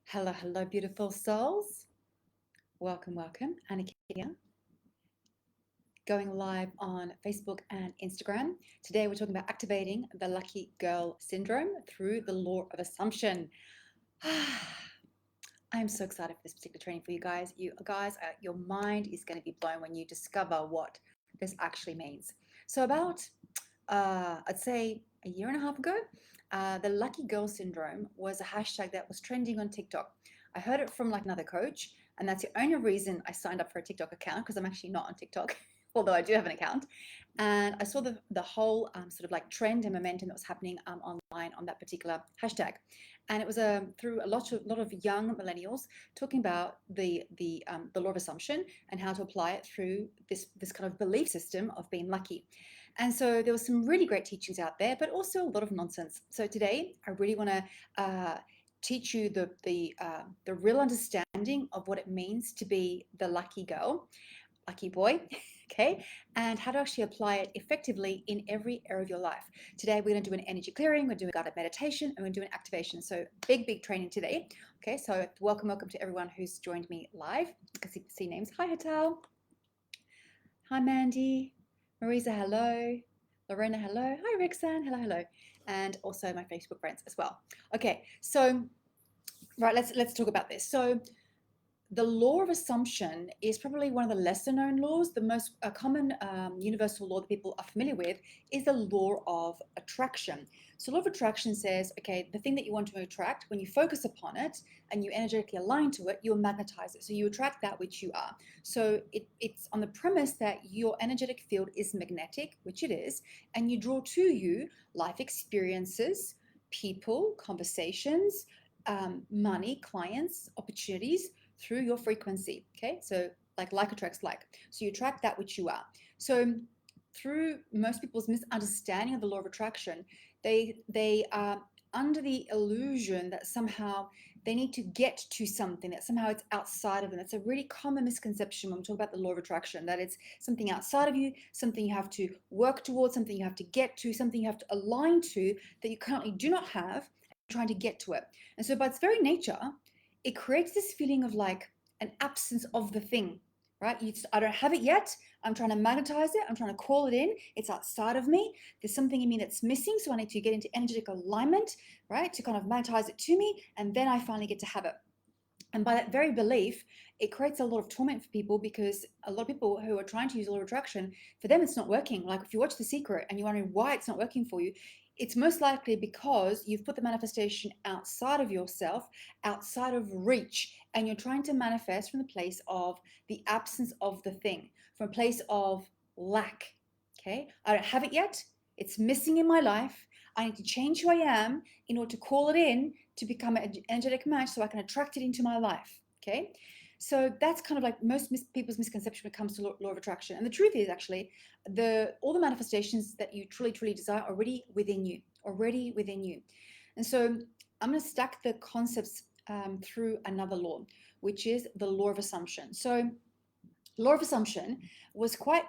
Hello, hello, beautiful souls. Welcome, welcome. Annika here, going live on Facebook and Instagram. Today, we're talking about activating the lucky girl syndrome through the law of assumption. I'm so excited for this particular training for you guys. Your mind is going to be blown when you discover what this actually means. So, about I'd say a year and a half ago, the lucky girl syndrome was a hashtag that was trending on TikTok. I heard it from like another coach, and that's the only reason I signed up for a TikTok account because I'm actually not on TikTok, although I do have an account. And I saw the whole sort of like trend and momentum that was happening online on that particular hashtag. And it was through a lot of young millennials talking about the law of assumption and how to apply it through this kind of belief system of being lucky. And so there was some really great teachings out there, but also a lot of nonsense. So today I really want to teach you the real understanding of what it means to be the lucky girl, lucky boy, okay, and how to actually apply it effectively in every area of your life. Today we're going to do an energy clearing, we're doing guided meditation, and we're going to do an activation. So big training today. Okay, so welcome to everyone who's joined me live. You can see names. Hi, Hatal. Hi, Mandy. Marisa, hello. Lorena, hello. Hi, Rexan. Hello. And also my Facebook friends as well. Okay, so right, let's talk about this. So the law of assumption is probably one of the lesser known laws. The most common universal law that people are familiar with is the law of attraction. So law of attraction says, okay, the thing that you want to attract, when you focus upon it and you energetically align to it, you'll magnetize it. So you attract that which you are. So it's on the premise that your energetic field is magnetic, which it is, and you draw to you life experiences, people, conversations, money, clients, opportunities through your frequency. Okay, so like attracts like. So you attract that which you are. So through most people's misunderstanding of the law of attraction, they are under the illusion that somehow they need to get to something, that somehow it's outside of them. That's a really common misconception when we talk about the law of attraction, that it's something outside of you, something you have to work towards, something you have to get to, something you have to align to that you currently do not have, and trying to get to it. And so by its very nature, it creates this feeling of like an absence of the thing, right? I don't have it yet. I'm trying to magnetize it. I'm trying to call it in. It's outside of me. There's something in me that's missing. So I need to get into energetic alignment, right? To kind of magnetize it to me. And then I finally get to have it. And by that very belief, it creates a lot of torment for people because a lot of people who are trying to use law of attraction, for them, it's not working. Like if you watch The Secret and you're wondering why it's not working for you, it's most likely because you've put the manifestation outside of yourself, outside of reach, and you're trying to manifest from the place of the absence of the thing, from a place of lack. Okay, I don't have it yet. It's missing in my life. I need to change who I am in order to call it in to become an energetic match so I can attract it into my life. Okay, so that's kind of like most people's misconception when it comes to law of attraction. And the truth is actually all the manifestations that you truly desire are already within you. And so I'm going to stack the concepts through another law, which is the law of assumption. So law of assumption was quite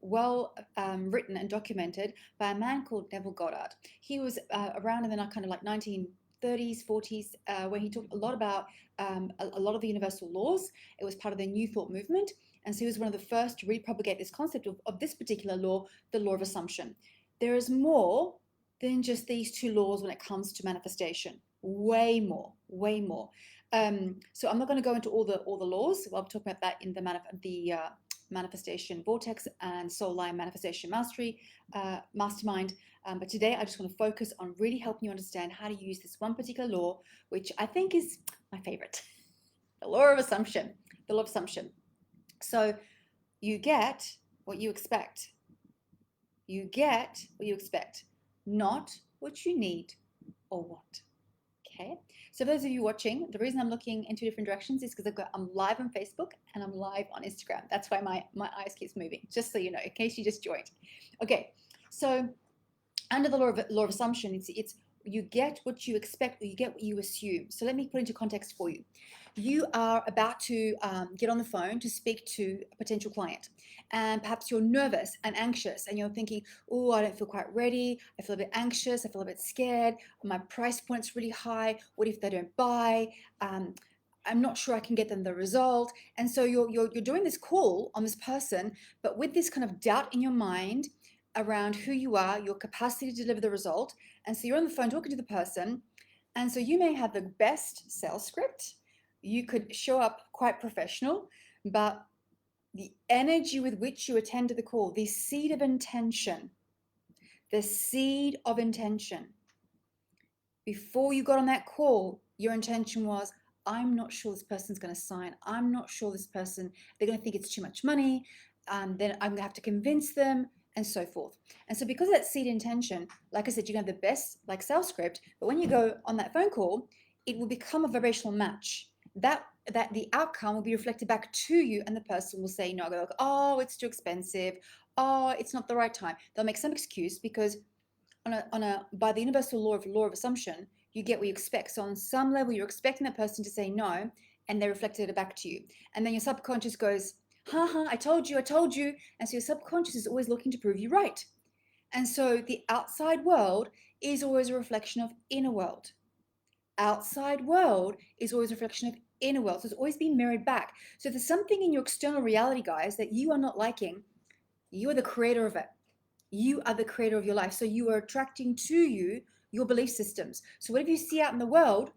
well written and documented by a man called Neville Goddard. He was around in the kind of like 1930s, 40s, where he talked a lot about a lot of the universal laws. It was part of the New Thought movement. And so he was one of the first to repropagate this concept of this particular law, the law of assumption. There is more than just these two laws when it comes to manifestation. Way more. So I'm not going to go into all the laws. I'll talk about that in the manifestation vortex and soul line manifestation mastery mastermind. But today I just want to focus on really helping you understand how to use this one particular law, which I think is my favorite, the law of assumption. So you get what you expect. Not what you need or want. Okay, so those of you watching, the reason I'm looking in two different directions is because I'm live on Facebook and I'm live on Instagram. That's why my eyes keeps moving, just so you know, in case you just joined. Okay, so under the law of assumption, it's you get what you expect or you get what you assume. So let me put into context for you. you are about to get on the phone to speak to a potential client, and perhaps you're nervous and anxious, and you're thinking, oh, I don't feel quite ready, I feel a bit anxious, I feel a bit scared, my price point's really high, what if they don't buy? I'm not sure I can get them the result. And so you're doing this call on this person, but with this kind of doubt in your mind around who you are, your capacity to deliver the result. And so you're on the phone talking to the person, and so you may have the best sales script, you could show up quite professional, but the energy with which you attend to the call, the seed of intention, before you got on that call, your intention was, I'm not sure this person's going to sign. I'm not sure this person, they're going to think it's too much money. Then I'm going to have to convince them, and so forth. And so because of that seed intention, like I said, you can have the best like sales script, but when you go on that phone call, it will become a vibrational match. That the outcome will be reflected back to you, and the person will say no. Go like, oh, it's too expensive. Oh, it's not the right time. They'll make some excuse because by the universal law of assumption, you get what you expect. So on some level, you're expecting that person to say no, and they reflected it back to you. And then your subconscious goes, I told you, I told you. And so your subconscious is always looking to prove you right. And so the outside world is always a reflection of inner world. Outside world is always a reflection of inner world. So it's always being mirrored back. So if there's something in your external reality, guys, that you are not liking, you are the creator of it. You are the creator of your life. So you are attracting to you your belief systems. So whatever you see out in the world,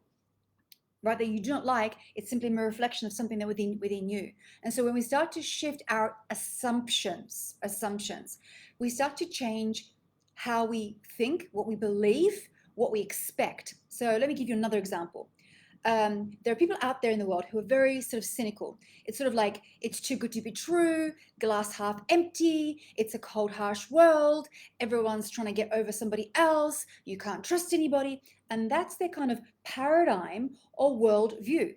right, that you do not like, it's simply a reflection of something that within you. And so when we start to shift our assumptions, we start to change how we think, what we believe, what we expect. So let me give you another example. There are people out there in the world who are very sort of cynical. It's sort of like, it's too good to be true, glass half empty, it's a cold, harsh world, everyone's trying to get over somebody else, you can't trust anybody. And that's their kind of paradigm or worldview.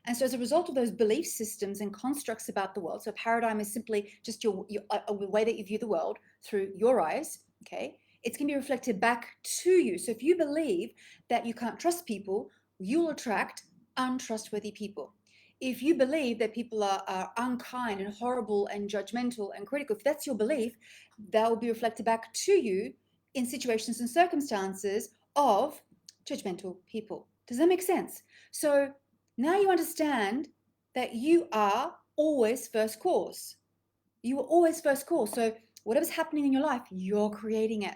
And so as a result of those belief systems and constructs about the world, so paradigm is simply just your way that you view the world through your eyes, okay? It's going to be reflected back to you. So if you believe that you can't trust people, you'll attract untrustworthy people. If you believe that people are unkind and horrible and judgmental and critical, if that's your belief, that will be reflected back to you in situations and circumstances of judgmental people. Does that make sense? So now you understand that you are always first cause. You are always first cause. So whatever's happening in your life, you're creating it.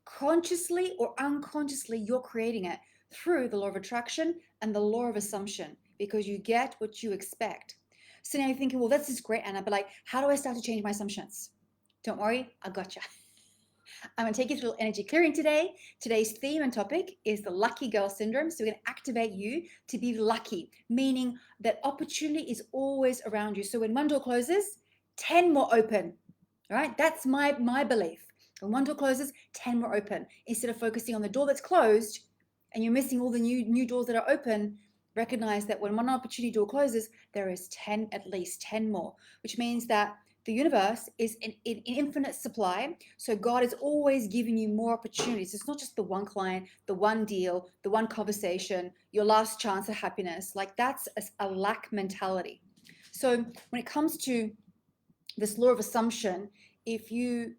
Consciously or unconsciously, you're creating it through the law of attraction and the law of assumption, because you get what you expect. So now you're thinking, well, that's just great, Anna, but like, how do I start to change my assumptions? Don't worry, I gotcha. I'm going to take you through energy clearing today. Today's theme and topic is the lucky girl syndrome. So we're going to activate you to be lucky, meaning that opportunity is always around you. So when one door closes, 10 more open. All right, that's my belief. When one door closes, 10 more open. Instead of focusing on the door that's closed and you're missing all the new doors that are open, recognize that when one opportunity door closes, there is 10, at least 10 more, which means that the universe is in infinite supply. So God is always giving you more opportunities. It's not just the one client, the one deal, the one conversation, your last chance at happiness. Like that's a lack mentality. So when it comes to this law of assumption, if you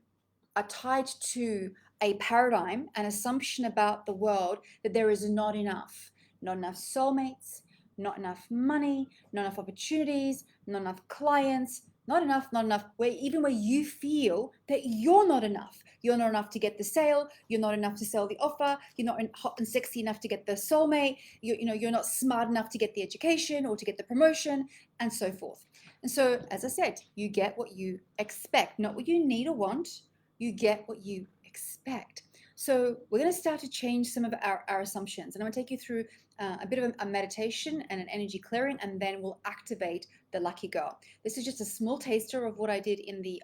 are tied to a paradigm, an assumption about the world that there is not enough soulmates, not enough money, not enough opportunities, not enough clients, not enough, where you feel that you're not enough. You're not enough to get the sale. You're not enough to sell the offer. You're not hot and sexy enough to get the soulmate. You're not smart enough to get the education or to get the promotion, and so forth. And so, as I said, you get what you expect, not what you need or want. You get what you expect. So we're going to start to change some of our assumptions. And I'm going to take you through a bit of a meditation and an energy clearing, and then we'll activate the Lucky Girl. This is just a small taster of what I did in the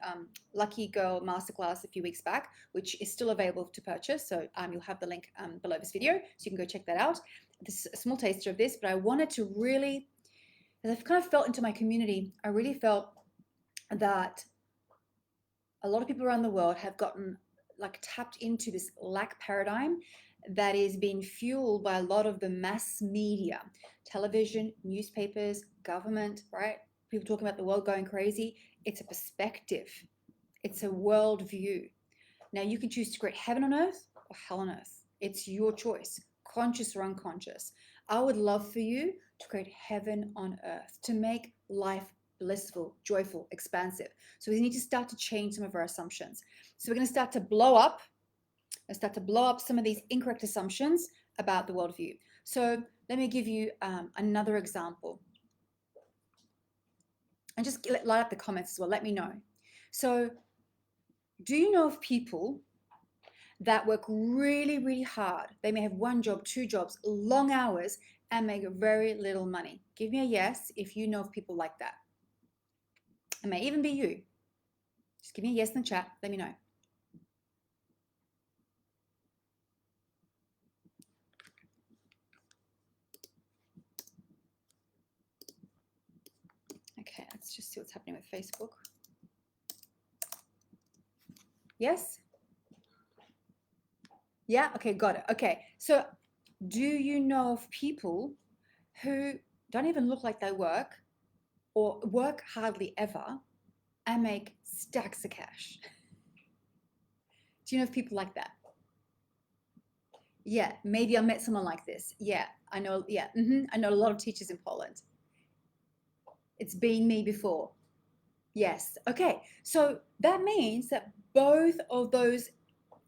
Lucky Girl Masterclass a few weeks back, which is still available to purchase. So you'll have the link below this video, so you can go check that out. This is a small taster of this, but I wanted to really, as I've kind of felt into my community, I really felt that a lot of people around the world have gotten like tapped into this lack paradigm, that is being fueled by a lot of the mass media, television, newspapers, government, right? People talking about the world going crazy. It's a perspective. It's a worldview. Now you can choose to create heaven on earth or hell on earth. It's your choice, conscious or unconscious. I would love for you to create heaven on earth, to make life blissful, joyful, expansive. So we need to start to change some of our assumptions. So we're going to start to blow up some of these incorrect assumptions about the worldview. So let me give you another example. And just light up the comments as well. Let me know. So do you know of people that work really, really hard? They may have one job, two jobs, long hours, and make very little money. Give me a yes if you know of people like that. It may even be you. Just give me a yes in the chat. Let me know. Okay, let's just see what's happening with Facebook. Yes? Yeah, okay, got it. Okay, so do you know of people who don't even look like they work or work hardly ever and make stacks of cash? Do you know of people like that? Yeah, maybe I met someone like this. Yeah, I know. Yeah, I know a lot of teachers in Poland. It's been me before. Yes. Okay. So that means that both of those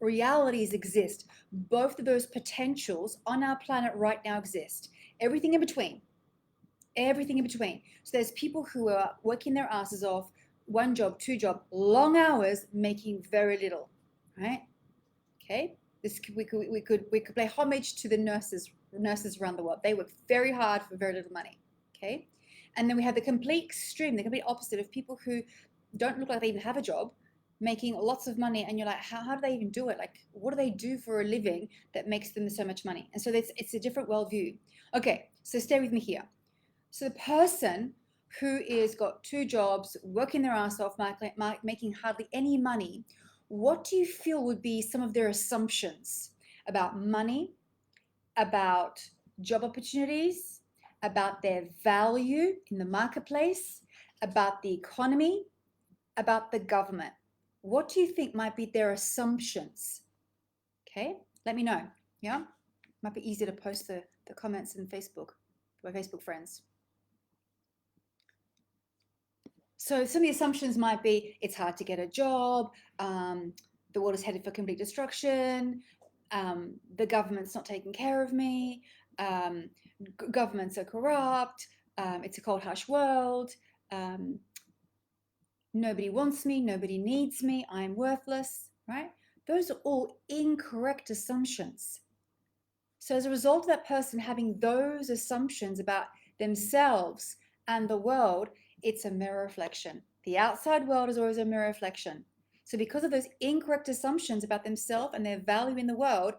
realities exist. Both of those potentials on our planet right now exist. Everything in between. Everything in between. So there's people who are working their asses off, one job, two job, long hours, making very little. Right? Okay. We could pay homage to the nurses around the world. They work very hard for very little money. Okay. And then we have the complete extreme, the complete opposite of people who don't look like they even have a job, making lots of money, and you're like, how do they even do it? Like, what do they do for a living that makes them so much money? And so it's a different worldview. Okay, so stay with me here. So the person who is got two jobs, working their ass off, making hardly any money, what do you feel would be some of their assumptions about money, about job opportunities, about their value in the marketplace, about the economy, about the government? What do you think might be their assumptions? Okay, let me know. Yeah, might be easier to post the comments in Facebook, my Facebook friends. So some of the assumptions might be it's hard to get a job, the world is headed for complete destruction, the government's not taking care of me, governments are corrupt, it's a cold, harsh world, nobody wants me, nobody needs me, I'm worthless, right? Those are all incorrect assumptions. So as a result of that person having those assumptions about themselves and the world, it's a mirror reflection. The outside world is always a mirror reflection. So because of those incorrect assumptions about themselves and their value in the world,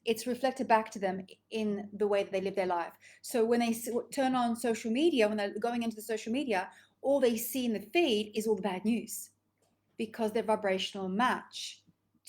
it's reflected back to them in the way that they live their life. So when they turn on social media, when they're going into the social media, all they see in the feed is all the bad news because their vibrational match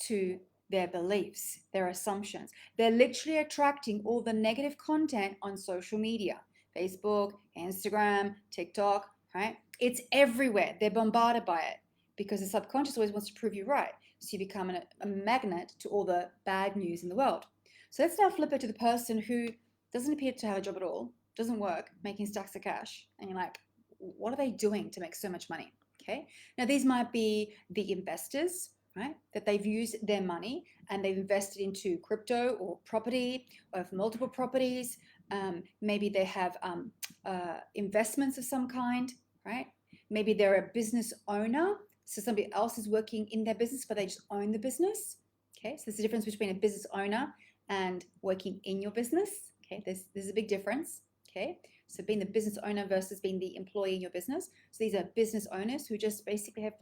to their beliefs, their assumptions. They're literally attracting all the negative content on social media, Facebook, Instagram, TikTok, right? It's everywhere. They're bombarded by it because the subconscious always wants to prove you right. So you become a magnet to all the bad news in the world. So let's now flip it to the person who doesn't appear to have a job at all, doesn't work, making stacks of cash. And you're like, what are they doing to make so much money? Okay. Now these might be the investors, right? That they've used their money and they've invested into crypto or property or multiple properties. Maybe they have investments of some kind, right? Maybe they're a business owner. So somebody else is working in their business, but they just own the business. Okay. So there's a difference between a business owner and working in your business. Okay. There's a big difference. Okay. So being the business owner versus being the employee in your business. So these are business owners who just basically have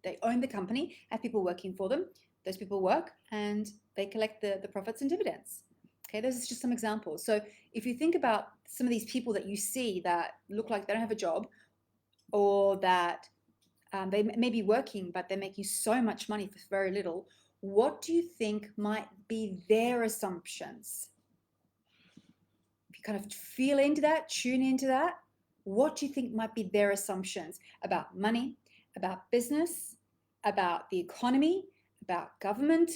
they own the company, have people working for them. Those people work and they collect the profits and dividends. Okay, those are just some examples. So if you think about some of these people that you see that look like they don't have a job or that they may be working, but they're making so much money for very little, What do you think might be their assumptions? If you kind of feel into that, tune into that, what do you think might be their assumptions about money, about business, about the economy, about government,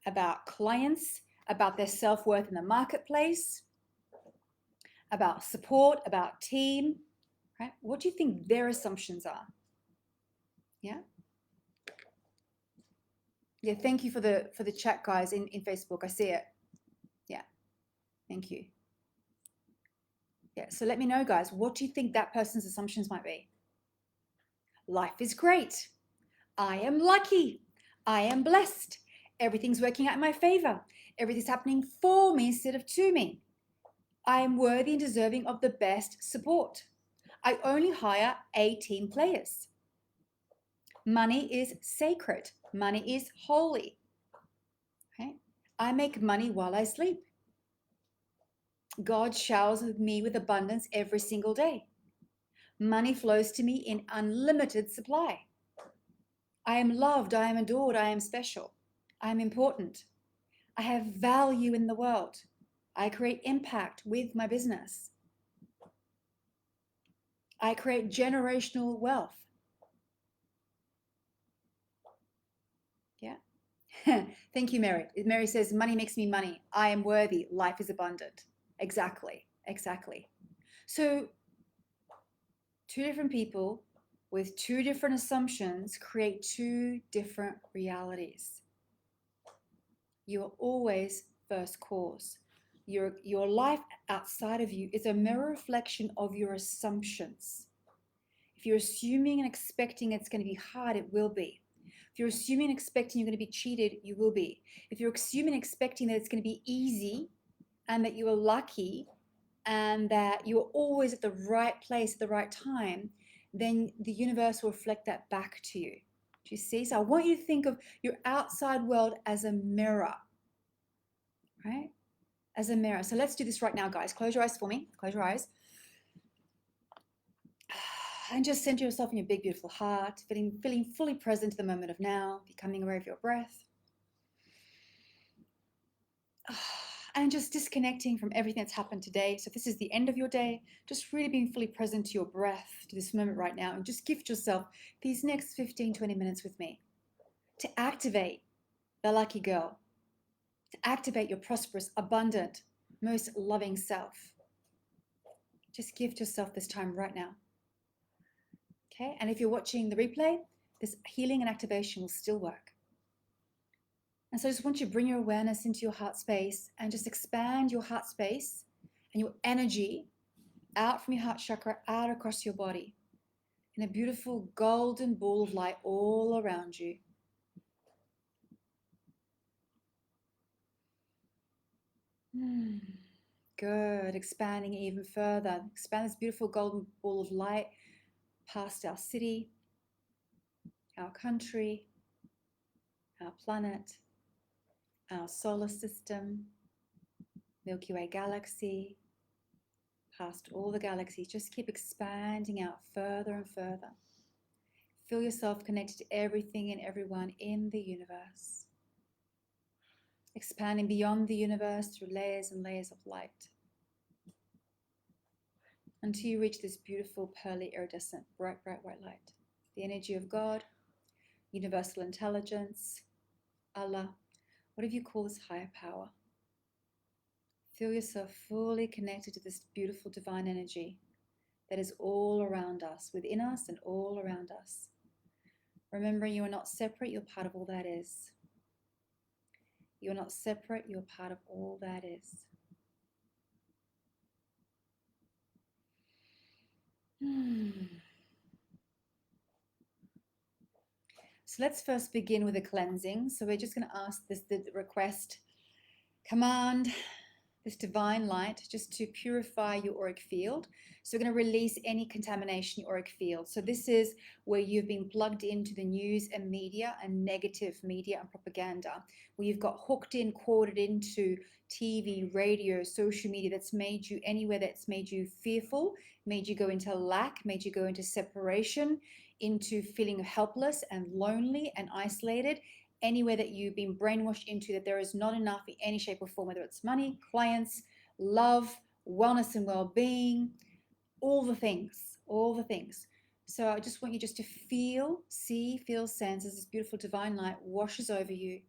about clients, about their self-worth in the marketplace, about support, about team, right? What do you think their assumptions are? Yeah. Yeah, thank you for the chat, guys, in Facebook. I see it. Yeah, thank you. Yeah, so let me know, guys, what do you think that person's assumptions might be? Life is great. I am lucky. I am blessed. Everything's working out in my favor. Everything's happening for me instead of to me. I am worthy and deserving of the best support. I only hire A-team players. Money is sacred. Money is holy. Okay? I make money while I sleep. God showers me with abundance every single day. Money flows to me in unlimited supply. I am loved, I am adored, I am special. I am important. I have value in the world. I create impact with my business. I create generational wealth. Yeah. Thank you, Mary. Mary says, money makes me money. I am worthy. Life is abundant. Exactly. Exactly. So, two different people with two different assumptions create two different realities. You are always first cause. Your life outside of you is a mirror reflection of your assumptions. If you're assuming and expecting it's going to be hard, it will be. If you're assuming and expecting you're going to be cheated, you will be. If you're assuming and expecting that it's going to be easy and that you are lucky and that you're always at the right place at the right time, then the universe will reflect that back to you. Do you see? So I want you to think of your outside world as a mirror, right? As a mirror. So let's do this right now, guys. Close your eyes for me. Close your eyes. And just center yourself in your big, beautiful heart, feeling fully present to the moment of now, becoming aware of your breath. And just disconnecting from everything that's happened today. So if this is the end of your day, just really being fully present to your breath, to this moment right now, and just gift yourself these next 15, 20 minutes with me to activate the lucky girl, to activate your prosperous, abundant, most loving self. Just gift yourself this time right now. Okay, and if you're watching the replay, this healing and activation will still work. And so I just want you to bring your awareness into your heart space and just expand your heart space and your energy out from your heart chakra, out across your body in a beautiful golden ball of light all around you. Good. Expanding even further. Expand this beautiful golden ball of light past our city, our country, our planet, our solar system, Milky Way galaxy, past all the galaxies. Just keep expanding out further and further. Feel yourself connected to everything and everyone in the universe. Expanding beyond the universe through layers and layers of light, until you reach this beautiful, pearly, iridescent, bright, bright white light. The energy of God, universal intelligence, Allah, whatever you call this higher power. Feel yourself fully connected to this beautiful divine energy that is all around us, within us and all around us. Remembering you are not separate, you're part of all that is. You're not separate, you're part of all that is. So let's first begin with a cleansing. So we're just going to ask the request, command this divine light just to purify your auric field. So we're going to release any contamination in your auric field. So this is where you've been plugged into the news and media and negative media and propaganda, where you've got hooked in, corded into TV, radio, social media that's made you anywhere that's made you fearful, made you go into lack, made you go into separation, into feeling helpless and lonely and isolated. anywhere that you've been brainwashed into that there is not enough in any shape or form, whether it's money, clients, love, wellness and well-being, all the things, all the things. So I just want you just to feel, see, feel, sense as this beautiful divine light washes over you.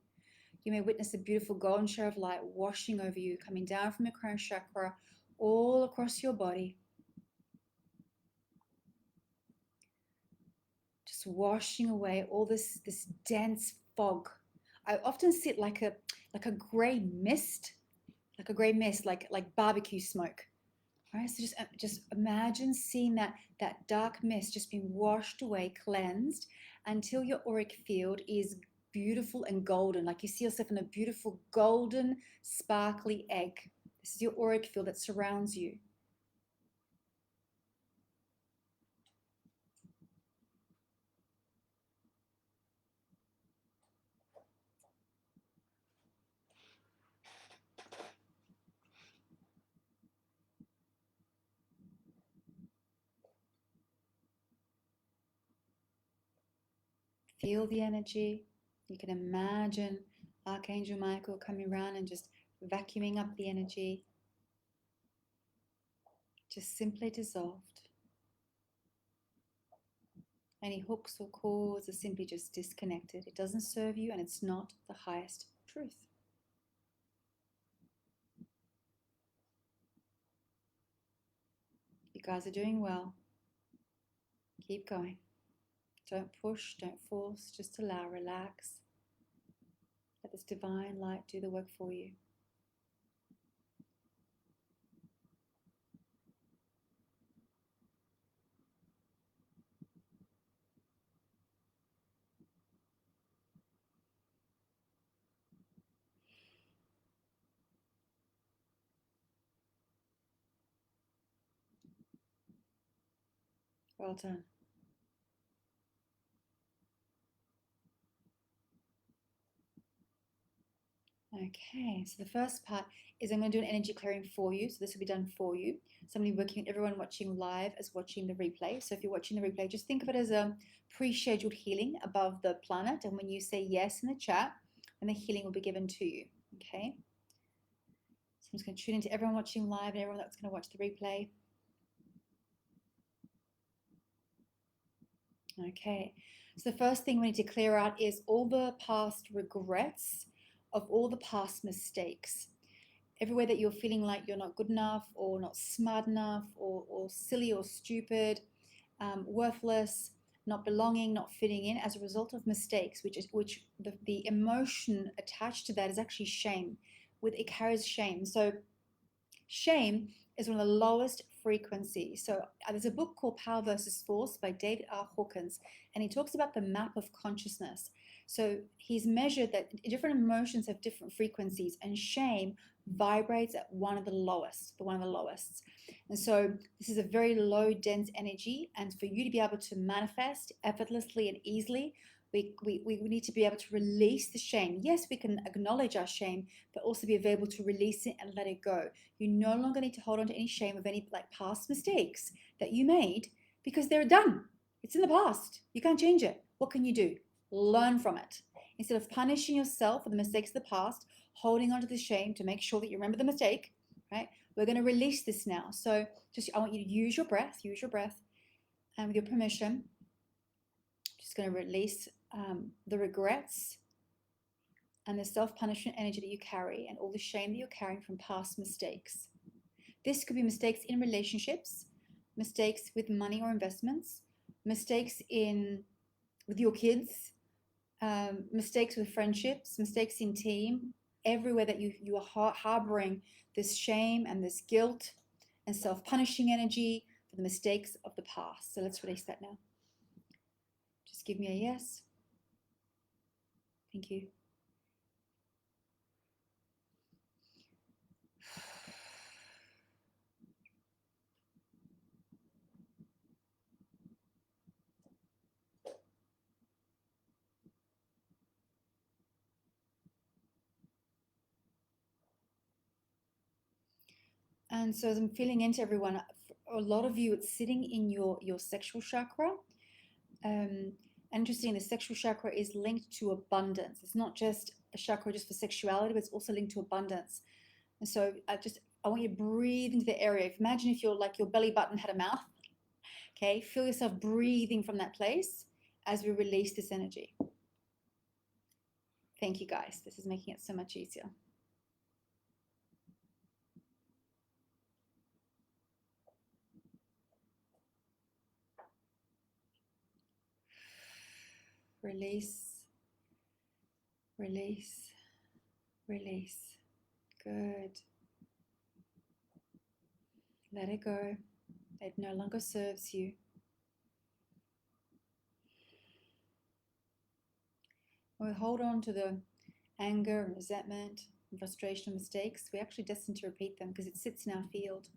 You may witness a beautiful golden shower of light washing over you, coming down from your crown chakra all across your body. Just washing away all this dense fog. I often see it like a gray mist, like barbecue smoke. All right, so just imagine seeing that dark mist just being washed away, cleansed, until your auric field is beautiful and golden, like you see yourself in a beautiful golden, sparkly egg. This is your auric field that surrounds you. Feel the energy. You can imagine Archangel Michael coming around and just vacuuming up the energy. Just simply dissolved. Any hooks or cords are simply just disconnected. It doesn't serve you and it's not the highest truth. You guys are doing well. Keep going. Don't push, don't force, just allow, relax. Let this divine light do the work for you. Well done. Okay, so the first part is I'm going to do an energy clearing for you. So this will be done for you. Somebody working, everyone watching live as watching the replay. So if you're watching the replay, just think of it as a pre-scheduled healing above the planet. And when you say yes in the chat, then the healing will be given to you. Okay. So I'm just going to tune into everyone watching live and everyone that's going to watch the replay. Okay. So the first thing we need to clear out is all the past regrets of all the past mistakes. Everywhere that you're feeling like you're not good enough or not smart enough or silly or stupid, worthless, not belonging, not fitting in as a result of mistakes, which the emotion attached to that is actually shame. It carries shame. So shame is one of the lowest frequencies. So there's a book called Power versus Force by David R. Hawkins, and he talks about the map of consciousness. So he's measured that different emotions have different frequencies, and shame vibrates at one of the lowest, one of the lowest. And so this is a very low, dense energy, and for you to be able to manifest effortlessly and easily, we need to be able to release the shame. Yes, we can acknowledge our shame, but also be able to release it and let it go. You no longer need to hold on to any shame of any past mistakes that you made because they're done. It's in the past. You can't change it. What can you do? Learn from it. Instead of punishing yourself for the mistakes of the past, holding on to the shame to make sure that you remember the mistake, right? We're going to release this now. So I want you to use your breath, and with your permission, just going to release the regrets and the self-punishment energy that you carry and all the shame that you're carrying from past mistakes. This could be mistakes in relationships, mistakes with money or investments, mistakes with your kids, mistakes with friendships, mistakes in team, everywhere that you are harboring this shame and this guilt and self-punishing energy for the mistakes of the past. So let's release that now. Just give me a yes. Thank you. And so as I'm feeling into everyone, a lot of you, it's sitting in your sexual chakra. Interesting, the sexual chakra is linked to abundance. It's not just a chakra just for sexuality, but it's also linked to abundance. And so I want you to breathe into the area. Imagine if your belly button had a mouth. Okay, feel yourself breathing from that place as we release this energy. Thank you guys. This is making it so much easier. Release, release, release. Good. Let it go. It no longer serves you. When we hold on to the anger and resentment and frustration and mistakes, we're actually destined to repeat them because it sits in our field.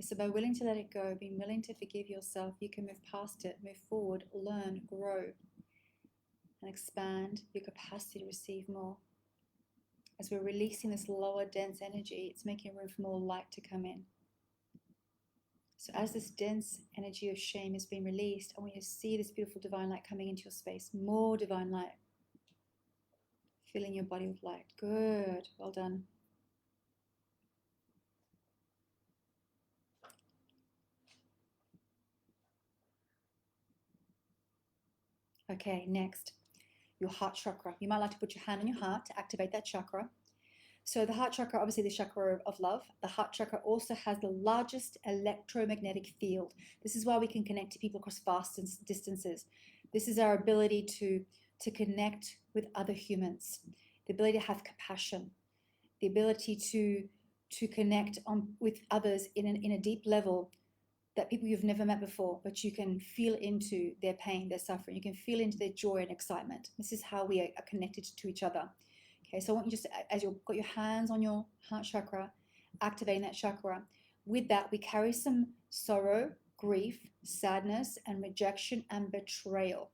So by willing to let it go, being willing to forgive yourself, you can move past it, move forward, learn, grow, and expand your capacity to receive more. As we're releasing this lower, dense energy, it's making room for more light to come in. So as this dense energy of shame is being released, I want you to see this beautiful divine light coming into your space. More divine light. Filling your body with light. Good. Well done. Okay, next, your heart chakra. You might like to put your hand on your heart to activate that chakra. So the heart chakra, obviously the chakra of love. The heart chakra also has the largest electromagnetic field. This is why we can connect to people across vast distances. This is our ability to connect with other humans, the ability to have compassion, the ability to connect with others in a deep level, that people you've never met before, but you can feel into their pain, their suffering. You can feel into their joy and excitement. This is how we are connected to each other. Okay, so I want you just, as you've got your hands on your heart chakra, activating that chakra. With that, we carry some sorrow, grief, sadness, and rejection and betrayal.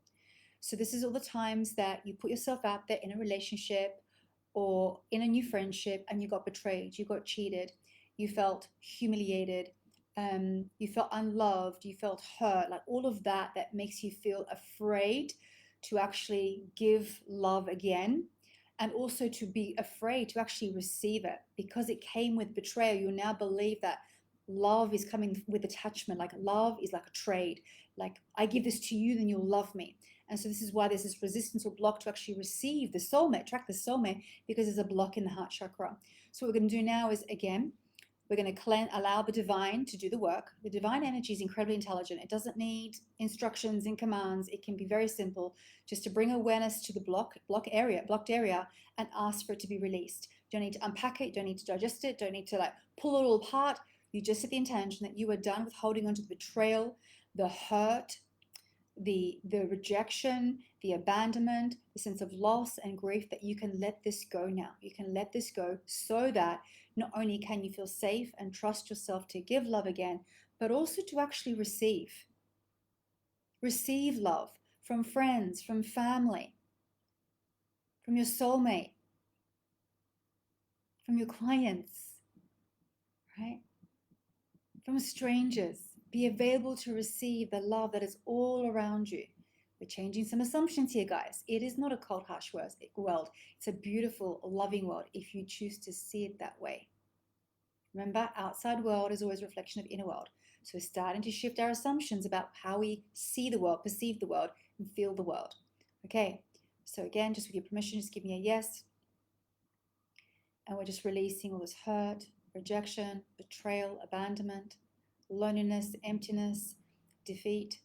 So this is all the times that you put yourself out there in a relationship or in a new friendship and you got betrayed, you got cheated, you felt humiliated, you felt unloved, you felt hurt, like all of that makes you feel afraid to actually give love again, and also to be afraid to actually receive it because it came with betrayal. You now believe that love is coming with attachment, like love is like a trade, like I give this to you, then you'll love me. And so this is why there's this resistance or block to actually receive the soulmate, attract the soulmate, because there's a block in the heart chakra. So what we're going to do now is, again, we're going to allow the divine to do the work. The divine energy is incredibly intelligent. It doesn't need instructions and commands. It can be very simple, just to bring awareness to the blocked area, and ask for it to be released. You don't need to unpack it. You don't need to digest it. Don't need to like pull it all apart. You just set the intention that you are done with holding on to the betrayal, the hurt, the rejection, the abandonment, the sense of loss and grief, that you can let this go now. You can let this go so that not only can you feel safe and trust yourself to give love again, but also to actually receive love from friends, from family, from your soulmate, from your clients, right? From strangers. Be available to receive the love that is all around you. We're changing some assumptions here, guys. It is not a cold, harsh world. It's a beautiful, loving world if you choose to see it that way. Remember, outside world is always a reflection of inner world. So we're starting to shift our assumptions about how we see the world, perceive the world, and feel the world. Okay, so again, just with your permission, just give me a yes. And we're just releasing all this hurt, rejection, betrayal, abandonment, loneliness, emptiness, defeat.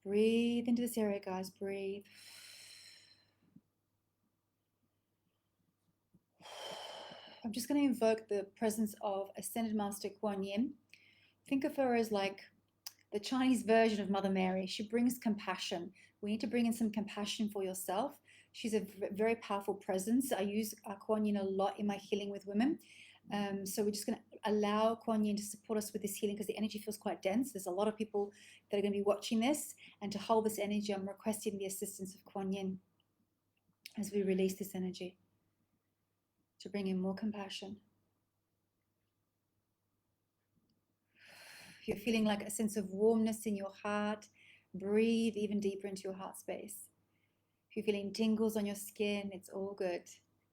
Breathe into this area, guys. Breathe. I'm just going to invoke the presence of Ascended Master Kuan Yin. Think of her as like the Chinese version of Mother Mary. She brings compassion. We need to bring in some compassion for yourself. She's a very powerful presence. I use Kuan Yin a lot in my healing with women. So we're just going to allow Kuan Yin to support us with this healing because the energy feels quite dense. There's a lot of people that are going to be watching this. And to hold this energy, I'm requesting the assistance of Kuan Yin as we release this energy to bring in more compassion. If you're feeling like a sense of warmness in your heart, breathe even deeper into your heart space. If you're feeling tingles on your skin, it's all good.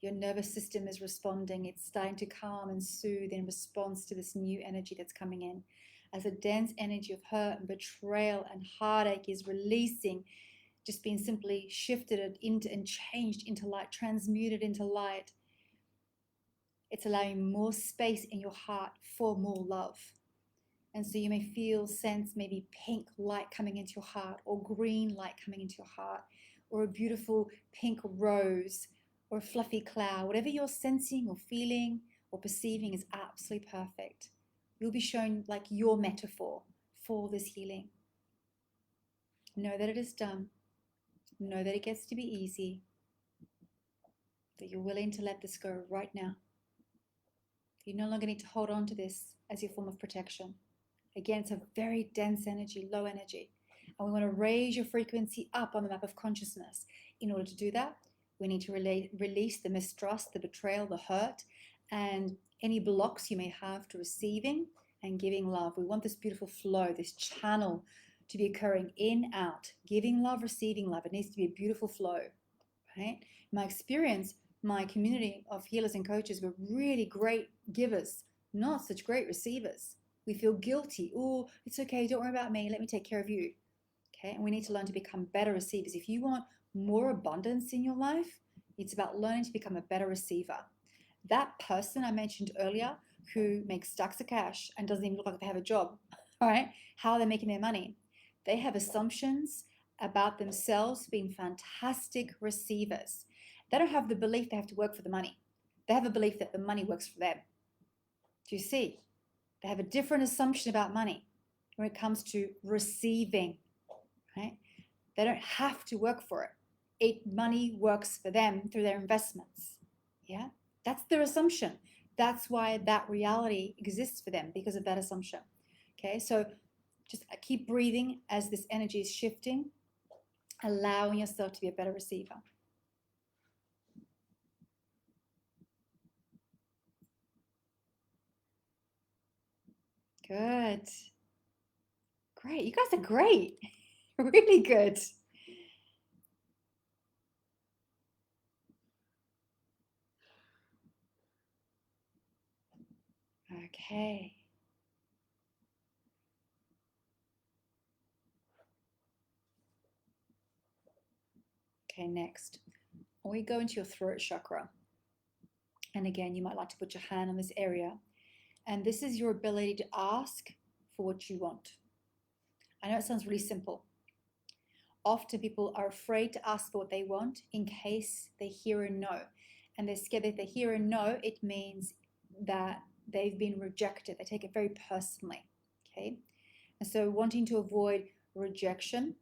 Your nervous system is responding. It's starting to calm and soothe in response to this new energy that's coming in. As a dense energy of hurt and betrayal and heartache is releasing, just being simply shifted into and changed into light, transmuted into light, it's allowing more space in your heart for more love. And so you may feel, sense maybe pink light coming into your heart, or green light coming into your heart, or a beautiful pink rose, or a fluffy cloud. Whatever you're sensing or feeling or perceiving is absolutely perfect. You'll be shown like your metaphor for this healing. Know that it is done. Know that it gets to be easy. That you're willing to let this go right now. You no longer need to hold on to this as your form of protection. Again, it's a very dense energy, low energy. And we want to raise your frequency up on the map of consciousness. In order to do that, we need to release the mistrust, the betrayal, the hurt, and any blocks you may have to receiving and giving love. We want this beautiful flow, this channel to be occurring in, out, giving love, receiving love. It needs to be a beautiful flow, right? My experience, my community of healers and coaches were really great givers, not such great receivers. We feel guilty. Oh, it's okay. Don't worry about me. Let me take care of you. Okay. And we need to learn to become better receivers. If you want more abundance in your life, it's about learning to become a better receiver. That person I mentioned earlier who makes stacks of cash and doesn't even look like they have a job, all right? How are they making their money? They have assumptions about themselves being fantastic receivers. They don't have the belief they have to work for the money. They have a belief that the money works for them. Do you see? They have a different assumption about money when it comes to receiving, right? They don't have to work for it. Money works for them through their investments. Yeah, that's their assumption. That's why that reality exists for them, because of that assumption. Okay, so just keep breathing as this energy is shifting, allowing yourself to be a better receiver. Good. Great. You guys are great. Really good. Okay. Okay, next. We go into your throat chakra. And again, you might like to put your hand on this area. And this is your ability to ask for what you want. I know it sounds really simple. Often people are afraid to ask for what they want in case they hear a no. And they're scared that if they hear a no, it means that they've been rejected. They take it very personally. Okay. And so wanting to avoid rejection,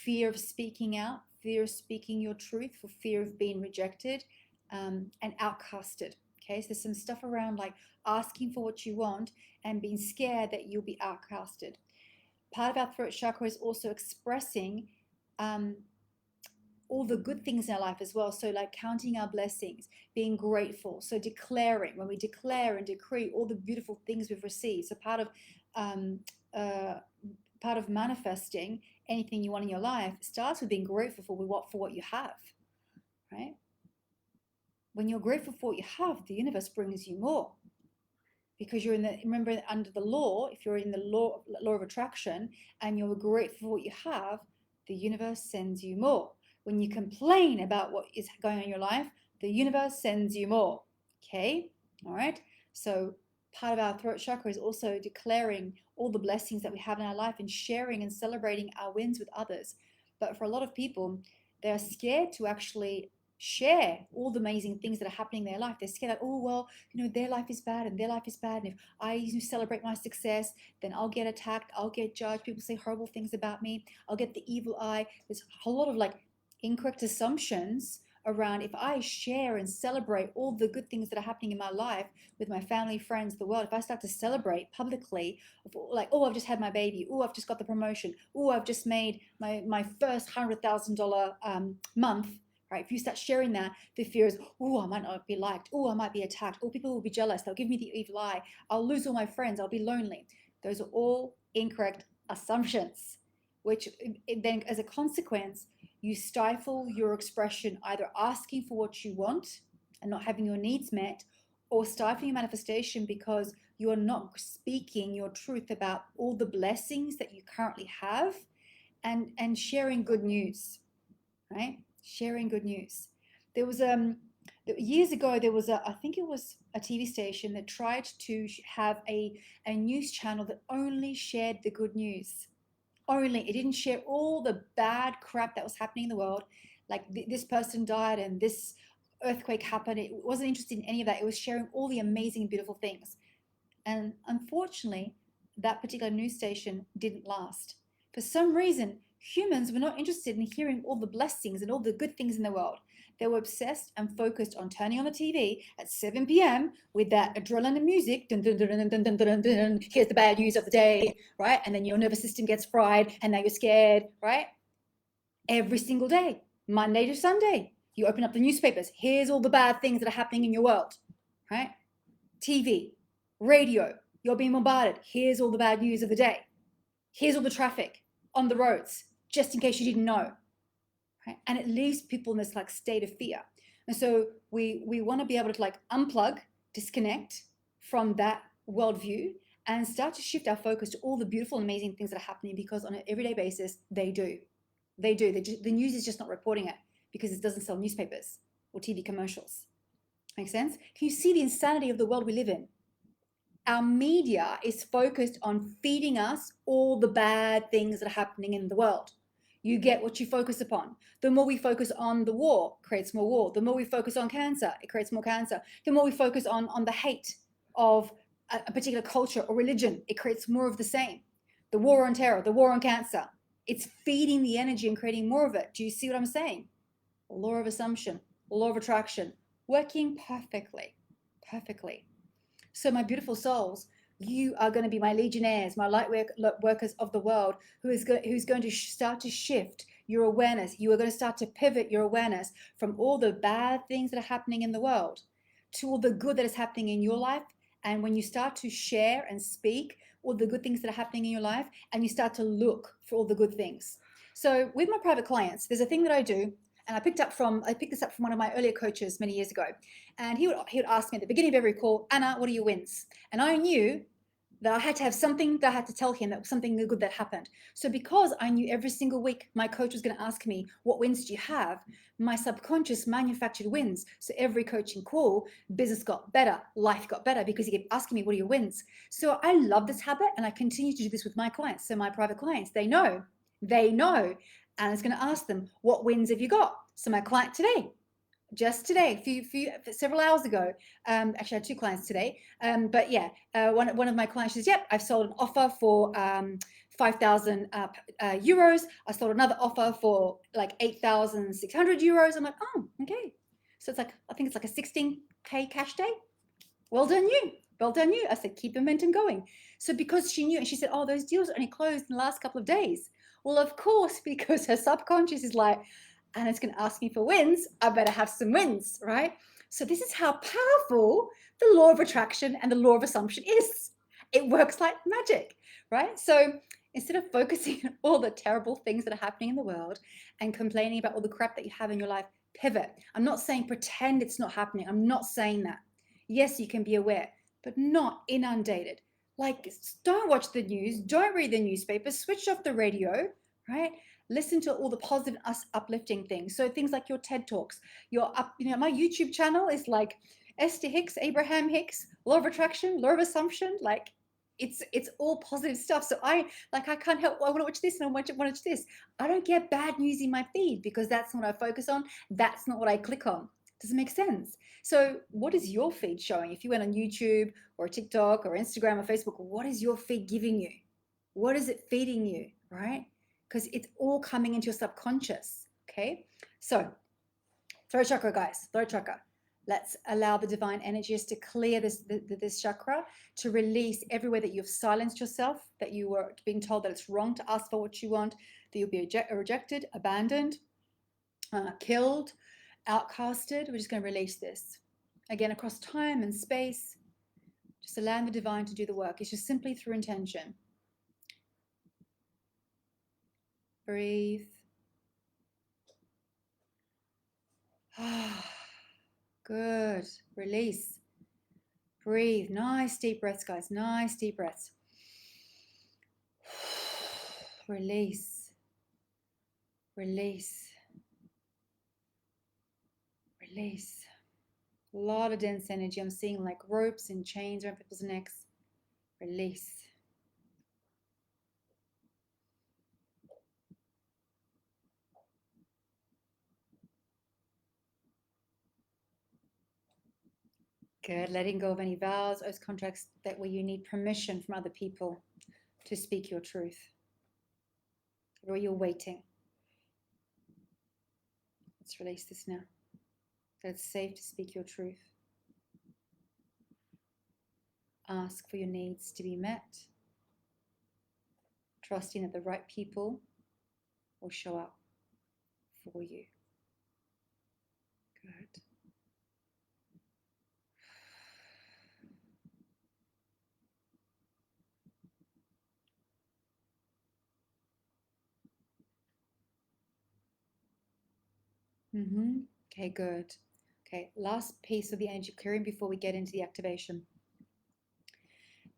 fear of speaking out, fear of speaking your truth, for fear of being rejected, and outcasted. Okay, so there's some stuff around like asking for what you want and being scared that you'll be outcasted. Part of our throat chakra is also expressing all the good things in our life as well. So like counting our blessings, being grateful. So declaring, when we declare and decree all the beautiful things we've received. So part of manifesting anything you want in your life starts with being grateful for what you have, right? When you're grateful for what you have, the universe brings you more, because you're remember under the law, if you're in the law of attraction and you're grateful for what you have, the universe sends you more. When you complain about what is going on in your life, the universe sends you more. Okay, all right. So part of our throat chakra is also declaring all the blessings that we have in our life and sharing and celebrating our wins with others. But for a lot of people, they're scared to actually share all the amazing things that are happening in their life. They're scared that, oh, well, their life is bad and their life is bad. And if I celebrate my success, then I'll get attacked. I'll get judged. People say horrible things about me. I'll get the evil eye. There's a whole lot of like incorrect assumptions around if I share and celebrate all the good things that are happening in my life with my family, friends, the world. If I start to celebrate publicly, like, oh, I've just had my baby. Oh, I've just got the promotion. Oh, I've just made my first $100,000 month. Right? If you start sharing that, the fear is, oh, I might not be liked. Oh, I might be attacked. Oh, people will be jealous. They'll give me the evil eye. I'll lose all my friends. I'll be lonely. Those are all incorrect assumptions, which then, as a consequence, you stifle your expression, either asking for what you want and not having your needs met, or stifling your manifestation because you are not speaking your truth about all the blessings that you currently have, and sharing good news, right? Sharing good news. There was years ago, there was I think it was a TV station that tried to have a news channel that only shared the good news. Only, it didn't share all the bad crap that was happening in the world, like this person died and this earthquake happened. It wasn't interested in any of that. It was sharing all the amazing, beautiful things. And unfortunately, that particular news station didn't last. For some reason, humans were not interested in hearing all the blessings and all the good things in the world. They were obsessed and focused on turning on the TV at 7 p.m. with that adrenaline music. Dun, dun, dun, dun, dun, dun, dun, dun, here's the bad news of the day, right? And then your nervous system gets fried and now you're scared, right? Every single day, Monday to Sunday, you open up the newspapers. Here's all the bad things that are happening in your world, right? TV, radio, you're being bombarded. Here's all the bad news of the day. Here's all the traffic on the roads, just in case you didn't know. Right? And it leaves people in this like state of fear. And so we want to be able to like unplug, disconnect from that worldview and start to shift our focus to all the beautiful and amazing things that are happening, because on an everyday basis, they do. They do. The news is just not reporting it because it doesn't sell newspapers or TV commercials. Make sense? Can you see the insanity of the world we live in? Our media is focused on feeding us all the bad things that are happening in the world. You get what you focus upon. The more we focus on the war, creates more war. The more we focus on cancer, it creates more cancer. The more we focus on the hate of a particular culture or religion, it creates more of the same. The war on terror, the war on cancer, it's feeding the energy and creating more of it. Do you see what I'm saying? Law of assumption, law of attraction, working perfectly, perfectly. So my beautiful souls, you are going to be my legionnaires, my light workers of the world, who's going to start to shift your awareness. You are going to start to pivot your awareness from all the bad things that are happening in the world to all the good that is happening in your life. And when you start to share and speak all the good things that are happening in your life, and you start to look for all the good things. So with my private clients, there's a thing that I do, and I picked this up from one of my earlier coaches many years ago. And he would ask me at the beginning of every call, Anna, what are your wins? And I knew that I had to have something that I had to tell him, that was something good that happened. So because I knew every single week my coach was going to ask me, what wins do you have? My subconscious manufactured wins. So every coaching call, business got better, life got better, because he kept asking me, what are your wins? So I love this habit, and I continue to do this with my clients. So my private clients, they know. And it's going to ask them, what wins have you got? So my client today, just today, several hours ago, actually I had two clients today, but yeah, one of my clients says, yep, I've sold an offer for 5,000 euros. I sold another offer for like 8,600 euros. I'm like, oh, okay. So it's like, I think it's like a 16K cash day. Well done you. Well done you. I said, keep the momentum going. So because she knew, and she said, oh, those deals only closed in the last couple of days. Well, of course, because her subconscious is like, and it's going to ask me for wins, I better have some wins, right? So this is how powerful the law of attraction and the law of assumption is. It works like magic, right? So instead of focusing on all the terrible things that are happening in the world and complaining about all the crap that you have in your life, pivot. I'm not saying pretend it's not happening. I'm not saying that. Yes, you can be aware, but not inundated. Like, don't watch the news, don't read the newspaper, switch off the radio, right? Listen to all the positive, uplifting things. So things like your TED Talks, my YouTube channel is like Esther Hicks, Abraham Hicks, law of attraction, law of assumption, like it's all positive stuff. So I can't help, I want to watch this and I want to watch this. I don't get bad news in my feed because that's not what I focus on. That's not what I click on. Does it make sense? So what is your feed showing? If you went on YouTube or TikTok or Instagram or Facebook, what is your feed giving you? What is it feeding you, right? Because it's all coming into your subconscious, okay? So throat chakra, guys, throat chakra. Let's allow the divine energies to clear this chakra, to release everywhere that you've silenced yourself, that you were being told that it's wrong to ask for what you want, that you'll be rejected, abandoned, killed, outcasted. We're just going to release this. Again, across time and space, Just allow the divine to do the work. It's just simply through intention. Breathe. Good. Release. Breathe. Nice deep breaths, guys. Nice deep breaths. Release. Release. Release. A lot of dense energy. I'm seeing like ropes and chains around people's necks. Release. Good. Letting go of any vows, oaths, contracts that where you need permission from other people to speak your truth, or you're waiting. Let's release this now. That it's safe to speak your truth. Ask for your needs to be met, trusting that the right people will show up for you. Good. Okay, good. Okay, last piece of the energy clearing before we get into the activation.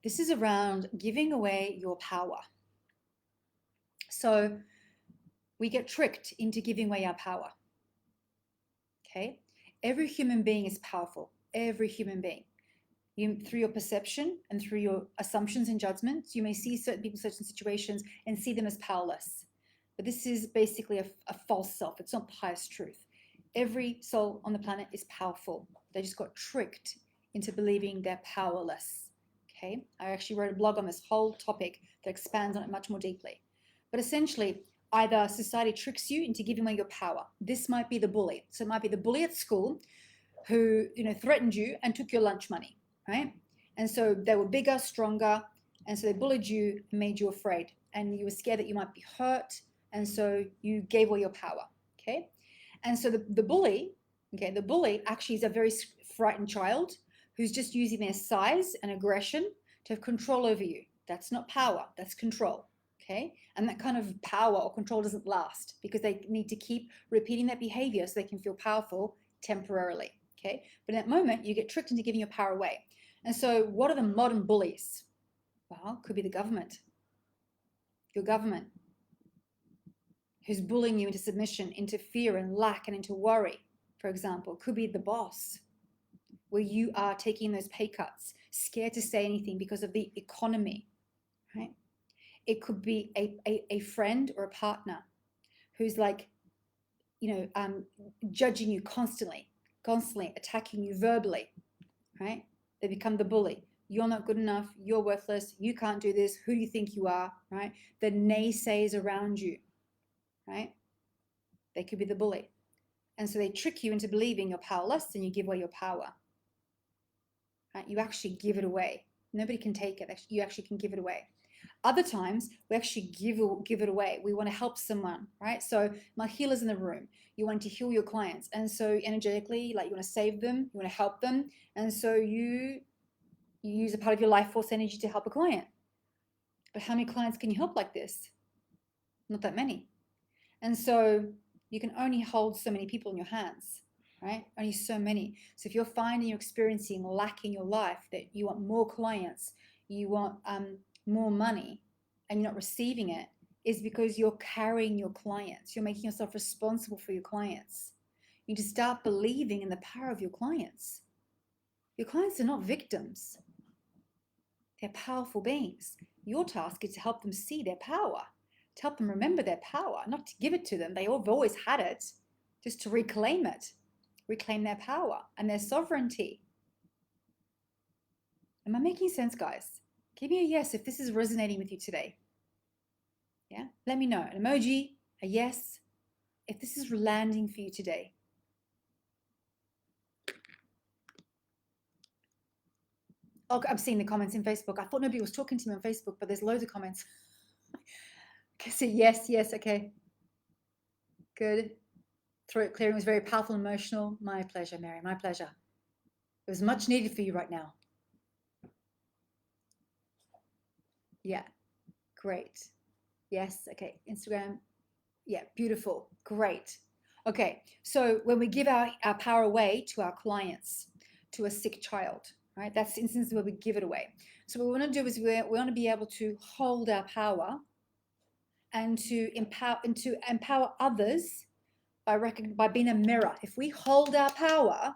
This is around giving away your power. So we get tricked into giving away our power. Okay, every human being is powerful. Every human being. Through your perception and through your assumptions and judgments, you may see certain people, certain situations, and see them as powerless. But this is basically a false self. It's not the highest truth. Every soul on the planet is powerful. They just got tricked into believing they're powerless. Okay, I actually wrote a blog on this whole topic that expands on it much more deeply. But essentially, either society tricks you into giving away your power. This might be the bully. So it might be the bully at school who, threatened you and took your lunch money, right? And so they were bigger, stronger, and so they bullied you and made you afraid. And you were scared that you might be hurt, and so you gave away your power, okay? And so the bully, okay, the bully actually is a very frightened child who's just using their size and aggression to have control over you. That's not power, that's control, okay? And that kind of power or control doesn't last because they need to keep repeating that behavior so they can feel powerful temporarily, okay? But in that moment, you get tricked into giving your power away. And so what are the modern bullies? Well, could be the government, your government, who's bullying you into submission, into fear and lack and into worry, for example. Could be the boss, where you are taking those pay cuts, scared to say anything because of the economy, right? It could be a friend or a partner who's like, judging you constantly attacking you verbally, right? They become the bully. You're not good enough. You're worthless. You can't do this. Who do you think you are, right? The naysayers around you, right? They could be the bully. And so they trick you into believing you're powerless and you give away your power, right? You actually give it away. Nobody can take it. You actually can give it away. Other times, we actually give it away. We want to help someone, right? So my healers in the room, you want to heal your clients. And so energetically, like you want to save them, you want to help them. And so you use a part of your life force energy to help a client. But how many clients can you help like this? Not that many. And so you can only hold so many people in your hands, right? Only so many. So if you're finding you're experiencing lack in your life, that you want more clients, you want more money, and you're not receiving it, is because you're carrying your clients. You're making yourself responsible for your clients. You need to start believing in the power of your clients. Your clients are not victims. They're powerful beings. Your task is to help them see their power, to help them remember their power, not to give it to them. They have always had it, just to reclaim it, reclaim their power and their sovereignty. Am I making sense, guys? Give me a yes if this is resonating with you today. Yeah, let me know. An emoji, a yes, if this is landing for you today. Oh, I'm seeing the comments in Facebook. I thought nobody was talking to me on Facebook, but there's loads of comments. So yes, okay. Good. Throat clearing was very powerful and emotional. My pleasure, Mary, my pleasure. It was much needed for you right now. Yeah, great. Yes, okay. Instagram. Yeah, beautiful. Great. Okay, so when we give our power away to our clients, to a sick child, right? That's the instance where we give it away. So what we want to do is we want to be able to hold our power and to empower others by being a mirror. If we hold our power,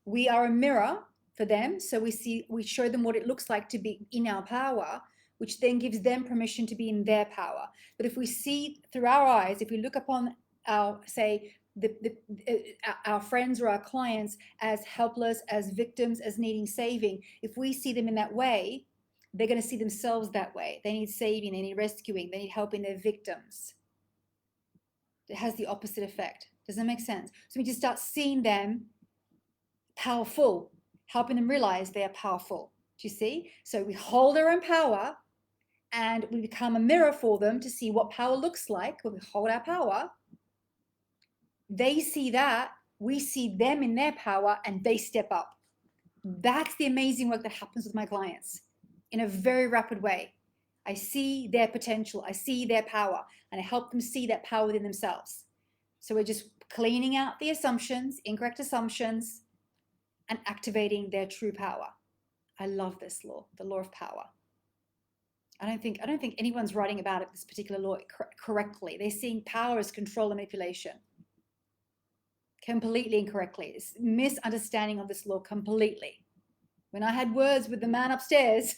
we are a mirror for them. So we show them what it looks like to be in our power, which then gives them permission to be in their power. But if we see through our eyes, if we look upon our, say, our friends or our clients as helpless, as victims, as needing saving, if we see them in that way, they're going to see themselves that way. They need saving, they need rescuing, they need helping their victims. It has the opposite effect. Does that make sense? So we just start seeing them powerful, helping them realize they are powerful. Do you see? So we hold our own power and we become a mirror for them to see what power looks like when we hold our power. They see that, we see them in their power, and they step up. That's the amazing work that happens with my clients in a very rapid way. I see their potential, I see their power, and I help them see that power within themselves. So we're just cleaning out the assumptions, incorrect assumptions, and activating their true power. I love this law, the law of power. I don't think anyone's writing about it, this particular law, correctly. They're seeing power as control and manipulation. Completely incorrectly. It's misunderstanding of this law completely. When I had words with the man upstairs,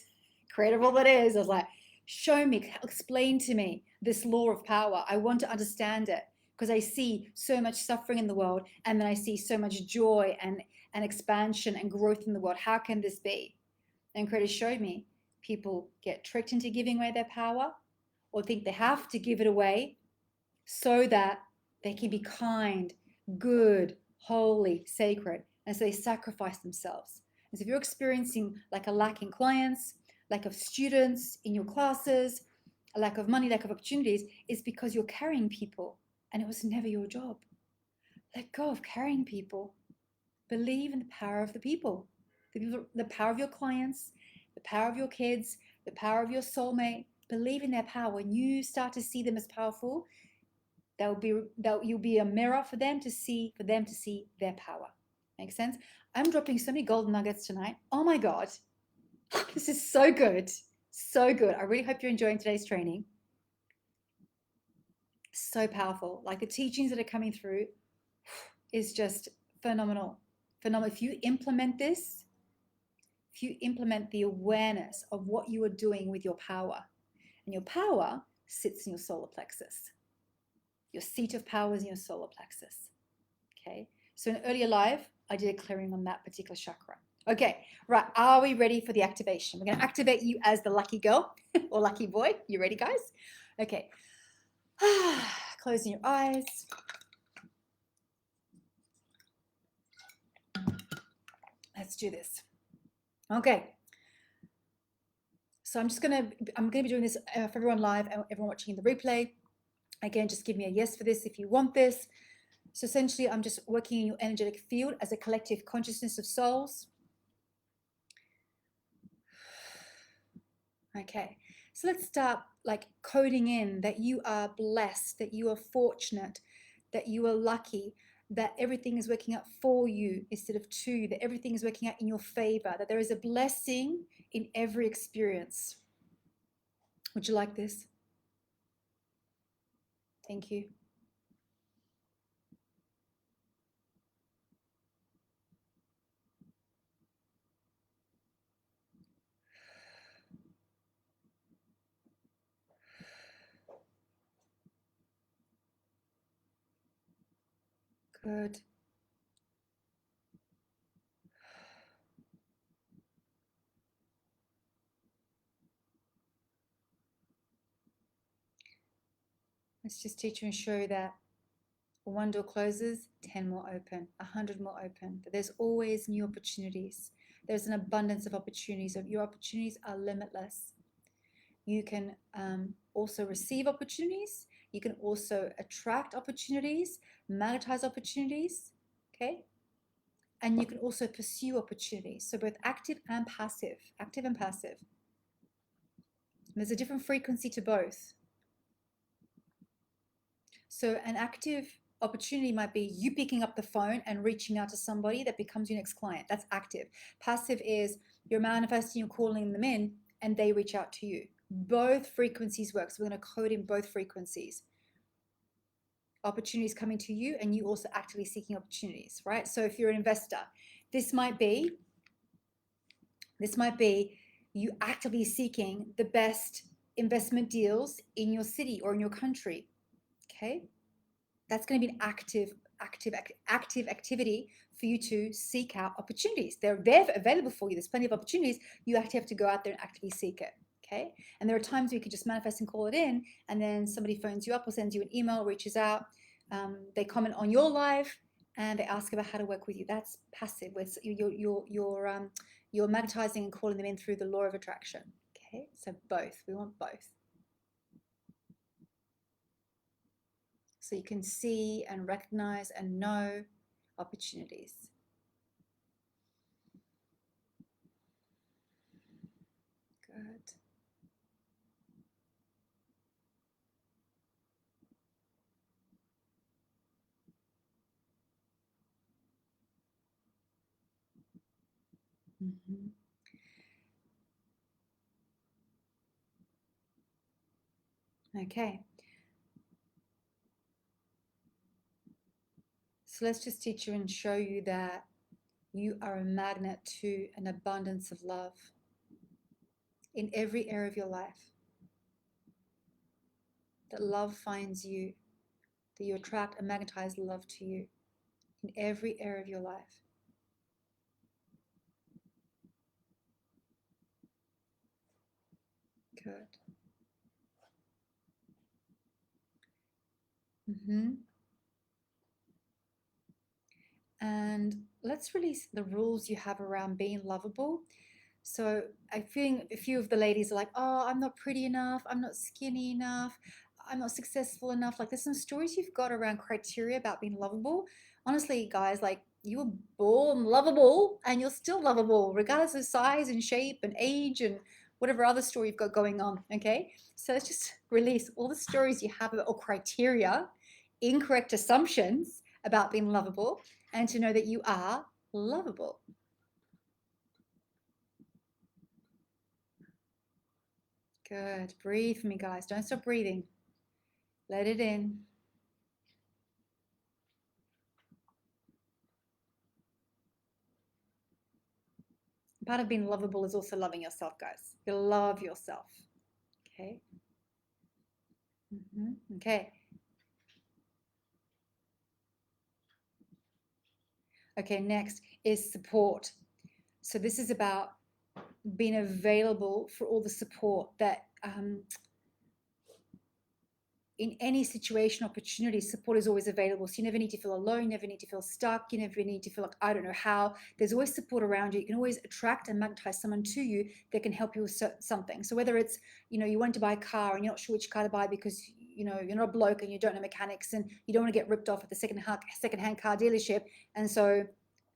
creative all that is, I was like, show me, explain to me this law of power. I want to understand it because I see so much suffering in the world, and then I see so much joy and expansion and growth in the world. How can this be? And creator showed me people get tricked into giving away their power or think they have to give it away so that they can be kind, good, holy, sacred. And so they sacrifice themselves. And so if you're experiencing like a lack in clients, lack of students in your classes, a lack of money, lack of opportunities, it's because you're carrying people and it was never your job. Let go of carrying people. Believe in the power of the people, the power of your clients, the power of your kids, the power of your soulmate. Believe in their power. When you start to see them as powerful, you'll be a mirror for them to see their power. Make sense? I'm dropping so many golden nuggets tonight. Oh my God. This is so good. So good. I really hope you're enjoying today's training. So powerful. Like the teachings that are coming through is just phenomenal. Phenomenal. If you implement this, if you implement the awareness of what you are doing with your power, and your power sits in your solar plexus. Your seat of power is in your solar plexus. Okay. So in earlier life, I did a clearing on that particular chakra. Okay, right. Are we ready for the activation? We're going to activate you as the lucky girl or lucky boy. You ready, guys? Okay. Closing your eyes. Let's do this. Okay. So I'm going to be doing this for everyone live and everyone watching the replay. Again, just give me a yes for this if you want this. So essentially, I'm just working in your energetic field as a collective consciousness of souls. Okay, so let's start like coding in that you are blessed, that you are fortunate, that you are lucky, that everything is working out for you instead of to you, that everything is working out in your favor, that there is a blessing in every experience. Would you like this? Thank you. Good. Let's just teach you and show that one door closes, 10 more open, 100 more open. That there's always new opportunities. There's an abundance of opportunities. Your opportunities are limitless. You can also receive opportunities. You can also attract opportunities, magnetize opportunities, okay? And you can also pursue opportunities. So both active and passive, There's a different frequency to both. So an active opportunity might be you picking up the phone and reaching out to somebody that becomes your next client. That's active. Passive is you're manifesting, you're calling them in, and they reach out to you. Both frequencies work. So we're going to code in both frequencies. Opportunities coming to you, and you also actively seeking opportunities, right? So if you're an investor, this might be you actively seeking the best investment deals in your city or in your country. Okay, that's going to be an active activity for you to seek out opportunities. They're available for you. There's plenty of opportunities. You actually have to go out there and actively seek it. Okay, and there are times where you can just manifest and call it in, and then somebody phones you up or sends you an email, reaches out, they comment on your live, and they ask about how to work with you. That's passive. You're magnetizing and calling them in through the law of attraction. Okay, so both. We want both. So you can see and recognize and know opportunities. Good. Mm-hmm. Okay. So let's just teach you and show you that you are a magnet to an abundance of love in every area of your life. That love finds you, that you attract and magnetize love to you in every area of your life. Good. Mm-hmm. And let's release the rules you have around being lovable. So I think a few of the ladies are like, oh, I'm not pretty enough, I'm not skinny enough, I'm not successful enough. Like there's some stories you've got around criteria about being lovable. Honestly, guys, like you were born lovable and you're still lovable, regardless of size and shape and age and whatever other story you've got going on. Okay. So let's just release all the stories you have or criteria, incorrect assumptions about being lovable, and to know that you are lovable. Good. Breathe for me, guys. Don't stop breathing. Let it in. Part of being lovable is also loving yourself, guys. You love yourself. Okay. Okay. Okay. Next is support. So this is about being available for all the support that in any situation, opportunity, support is always available. So you never need to feel alone, you never need to feel stuck, you never need to feel like, I don't know how. There's always support around you. You can always attract and magnetize someone to you that can help you with something. So whether it's, you want to buy a car and you're not sure which car to buy because, you're not a bloke and you don't know mechanics and you don't want to get ripped off at the second-hand car dealership. And so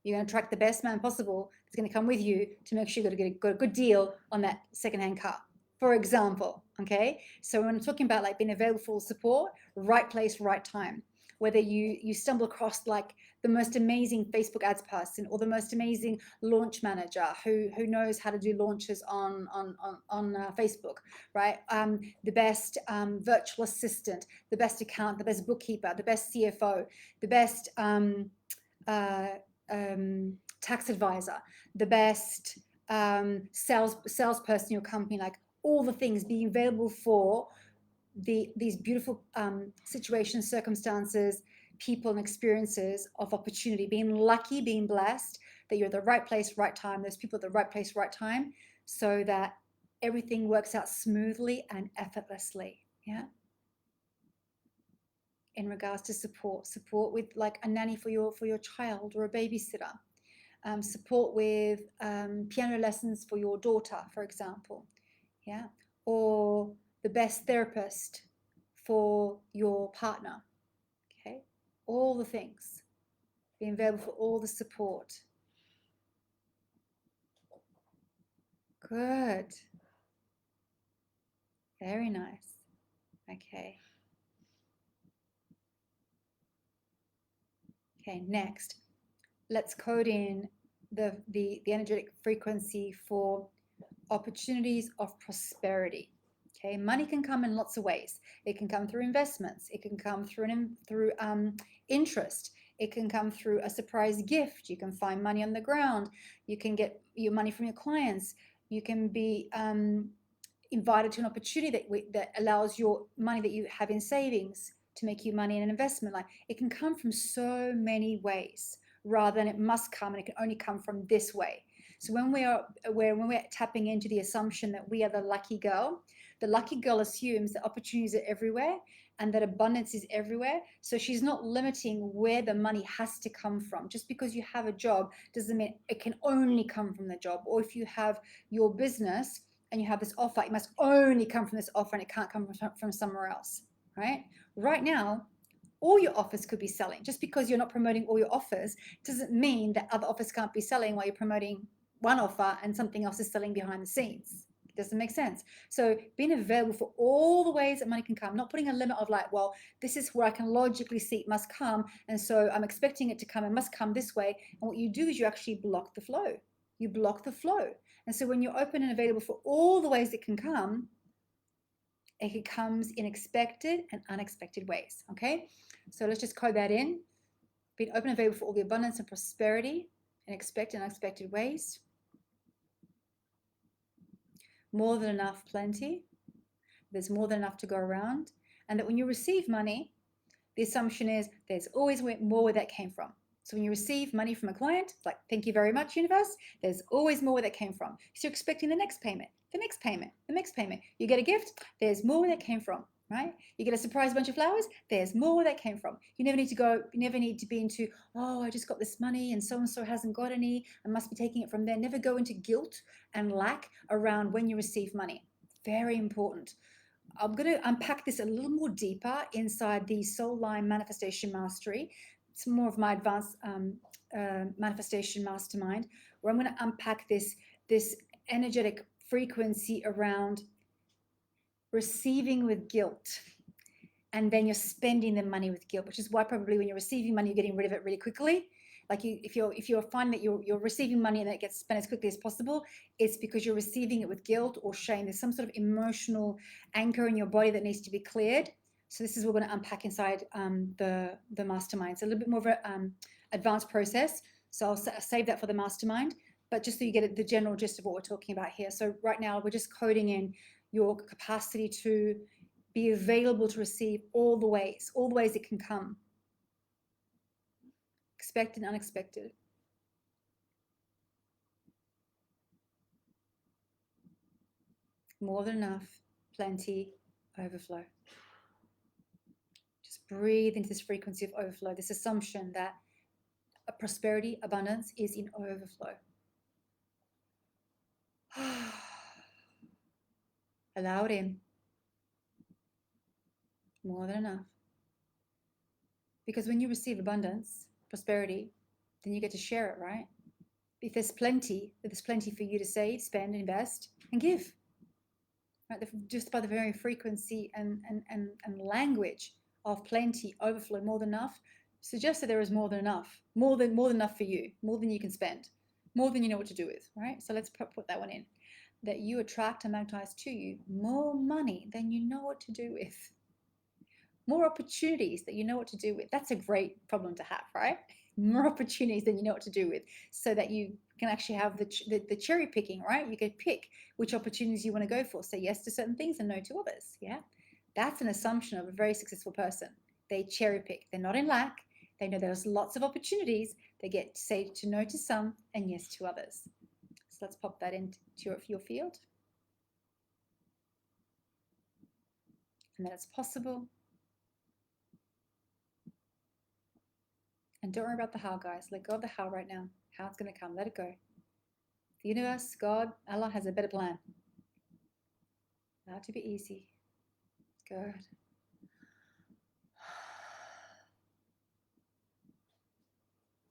you're going to attract the best man possible that's going to come with you to make sure you're going to get a good deal on that second-hand car, for example. Okay, so when I'm talking about like being available for support, right place, right time. Whether you stumble across like the most amazing Facebook ads person or the most amazing launch manager who knows how to do launches on Facebook, right? The best virtual assistant, the best accountant, the best bookkeeper, the best CFO, the best tax advisor, the best salesperson in your company, like all the things, being available for these beautiful situations, circumstances, people and experiences of opportunity, being lucky, being blessed that you're at the right place, right time, there's people at the right place, right time, so that everything works out smoothly and effortlessly. Yeah. In regards to support with like a nanny for your child or a babysitter, support with piano lessons for your daughter, for example. Yeah. Or the best therapist for your partner. Okay. All the things. Being available for all the support. Good. Very nice. Okay. Okay, next, let's code in the energetic frequency for opportunities of prosperity. Okay, money can come in lots of ways. It can come through investments. It can come through interest. It can come through a surprise gift. You can find money on the ground. You can get your money from your clients. You can be invited to an opportunity that allows your money that you have in savings to make you money in an investment. Like, it can come from so many ways rather than it must come and it can only come from this way. So when we're tapping into the assumption that we are the lucky girl assumes that opportunities are everywhere and that abundance is everywhere. So she's not limiting where the money has to come from. Just because you have a job doesn't mean it can only come from the job. Or if you have your business and you have this offer, it must only come from this offer and it can't come from somewhere else, right? Right now, all your offers could be selling. Just because you're not promoting all your offers doesn't mean that other offers can't be selling while you're promoting one offer and something else is selling behind the scenes. It doesn't make sense. So being available for all the ways that money can come, not putting a limit of like, well, this is where I can logically see it must come, and so I'm expecting it to come, it must come this way. And what you do is you actually block the flow. You block the flow. And so when you're open and available for all the ways it can come, it comes in expected and unexpected ways. Okay, so let's just code that in. Being open and available for all the abundance and prosperity in expected and unexpected ways. More than enough, plenty. There's more than enough to go around. And that when you receive money, the assumption is there's always more where that came from. So when you receive money from a client, like, thank you very much, universe, there's always more where that came from. So you're expecting the next payment, the next payment, the next payment. You get a gift, there's more where that came from, right? You get a surprise bunch of flowers, there's more where that came from. You never need to be into, oh, I just got this money and so hasn't got any, I must be taking it from there. Never go into guilt and lack around when you receive money. Very important. I'm going to unpack this a little more deeper inside the Soul Line Manifestation Mastery. It's more of my advanced manifestation mastermind, where I'm going to unpack this energetic frequency around receiving with guilt, and then you're spending the money with guilt, which is why probably when you're receiving money, you're getting rid of it really quickly. Like, if you're finding that you're receiving money and it gets spent as quickly as possible, it's because you're receiving it with guilt or shame. There's some sort of emotional anchor in your body that needs to be cleared. So this is what we're going to unpack inside the mastermind. It's a little bit more of an advanced process. So I'll save that for the mastermind. But just so you get the general gist of what we're talking about here. So right now we're just coding in your capacity to be available to receive all the ways it can come. Expected and unexpected. More than enough, plenty, overflow. Just breathe into this frequency of overflow, this assumption that a prosperity, abundance is in overflow. Allow it in. More than enough. Because when you receive abundance, prosperity, then you get to share it, right? If there's plenty for you to save, spend, invest, and give. Right? Just by the very frequency and language of plenty, overflow, more than enough, suggests that there is more than enough, more than enough for you, more than you can spend, more than you know what to do with, right? So let's put that one in. That you attract and magnetize to you more money than you know what to do with. More opportunities that you know what to do with. That's a great problem to have, right? More opportunities than you know what to do with, so that you can actually have the cherry picking, right? You can pick which opportunities you want to go for. Say yes to certain things and no to others. Yeah, that's an assumption of a very successful person. They cherry pick. They're not in lack. They know there's lots of opportunities. They get to say to no to some and yes to others. So let's pop that into your field. And that it's possible. And don't worry about the how, guys. Let go of the how right now. How it's going to come. Let it go. The universe, God, Allah has a better plan. Allow it to be easy. Good.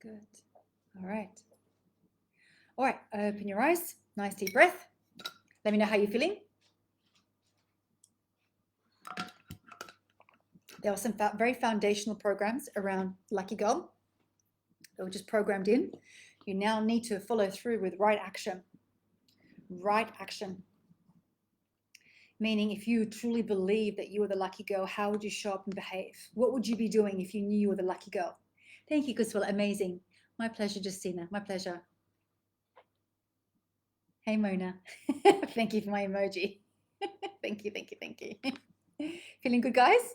Good. All right. All right. Open your eyes. Nice deep breath. Let me know how you're feeling. There are some very foundational programs around Lucky Girl that were just programmed in. You now need to follow through with right action. Right action. Meaning, if you truly believe that you are the lucky girl, how would you show up and behave? What would you be doing if you knew you were the lucky girl? Thank you, Guswell. Amazing. My pleasure, Justina. My pleasure. Hey, Mona. Thank you for my emoji. Thank you, thank you, thank you. Feeling good, guys?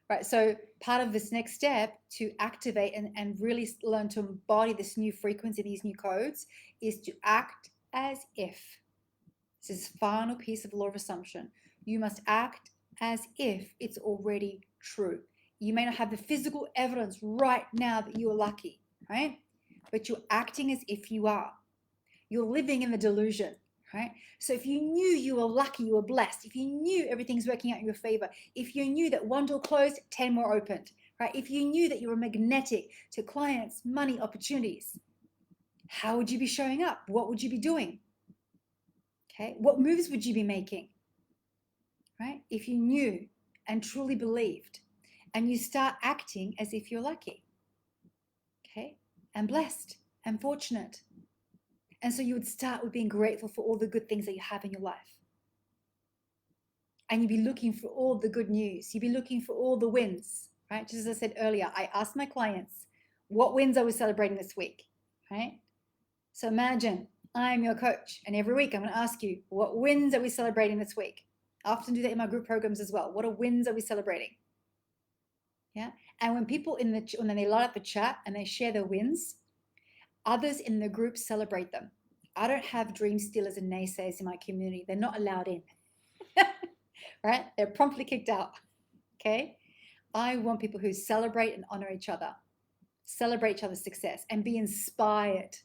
Right, so part of this next step to activate and really learn to embody this new frequency, these new codes, is to act as if. This is final piece of law of assumption. You must act as if it's already true. You may not have the physical evidence right now that you are lucky, right? But you're acting as if you are. You're living in the delusion, right? So if you knew you were lucky, you were blessed, if you knew everything's working out in your favor, if you knew that one door closed, 10 more opened, right? If you knew that you were magnetic to clients, money, opportunities, how would you be showing up? What would you be doing? Okay, what moves would you be making, right? If you knew and truly believed, and you start acting as if you're lucky, okay, and blessed and fortunate. And so you would start with being grateful for all the good things that you have in your life. And you'd be looking for all the good news. You'd be looking for all the wins, right? Just as I said earlier, I asked my clients, what wins are we celebrating this week, right? So imagine I'm your coach, and every week I'm going to ask you, what wins are we celebrating this week? I often do that in my group programs as well. What are wins are we celebrating? Yeah. And when people when they light up the chat and they share their wins, others in the group celebrate them. I don't have dream stealers and naysayers in my community. They're not allowed in, right? They're promptly kicked out, okay? I want people who celebrate and honor each other, celebrate each other's success, and be inspired.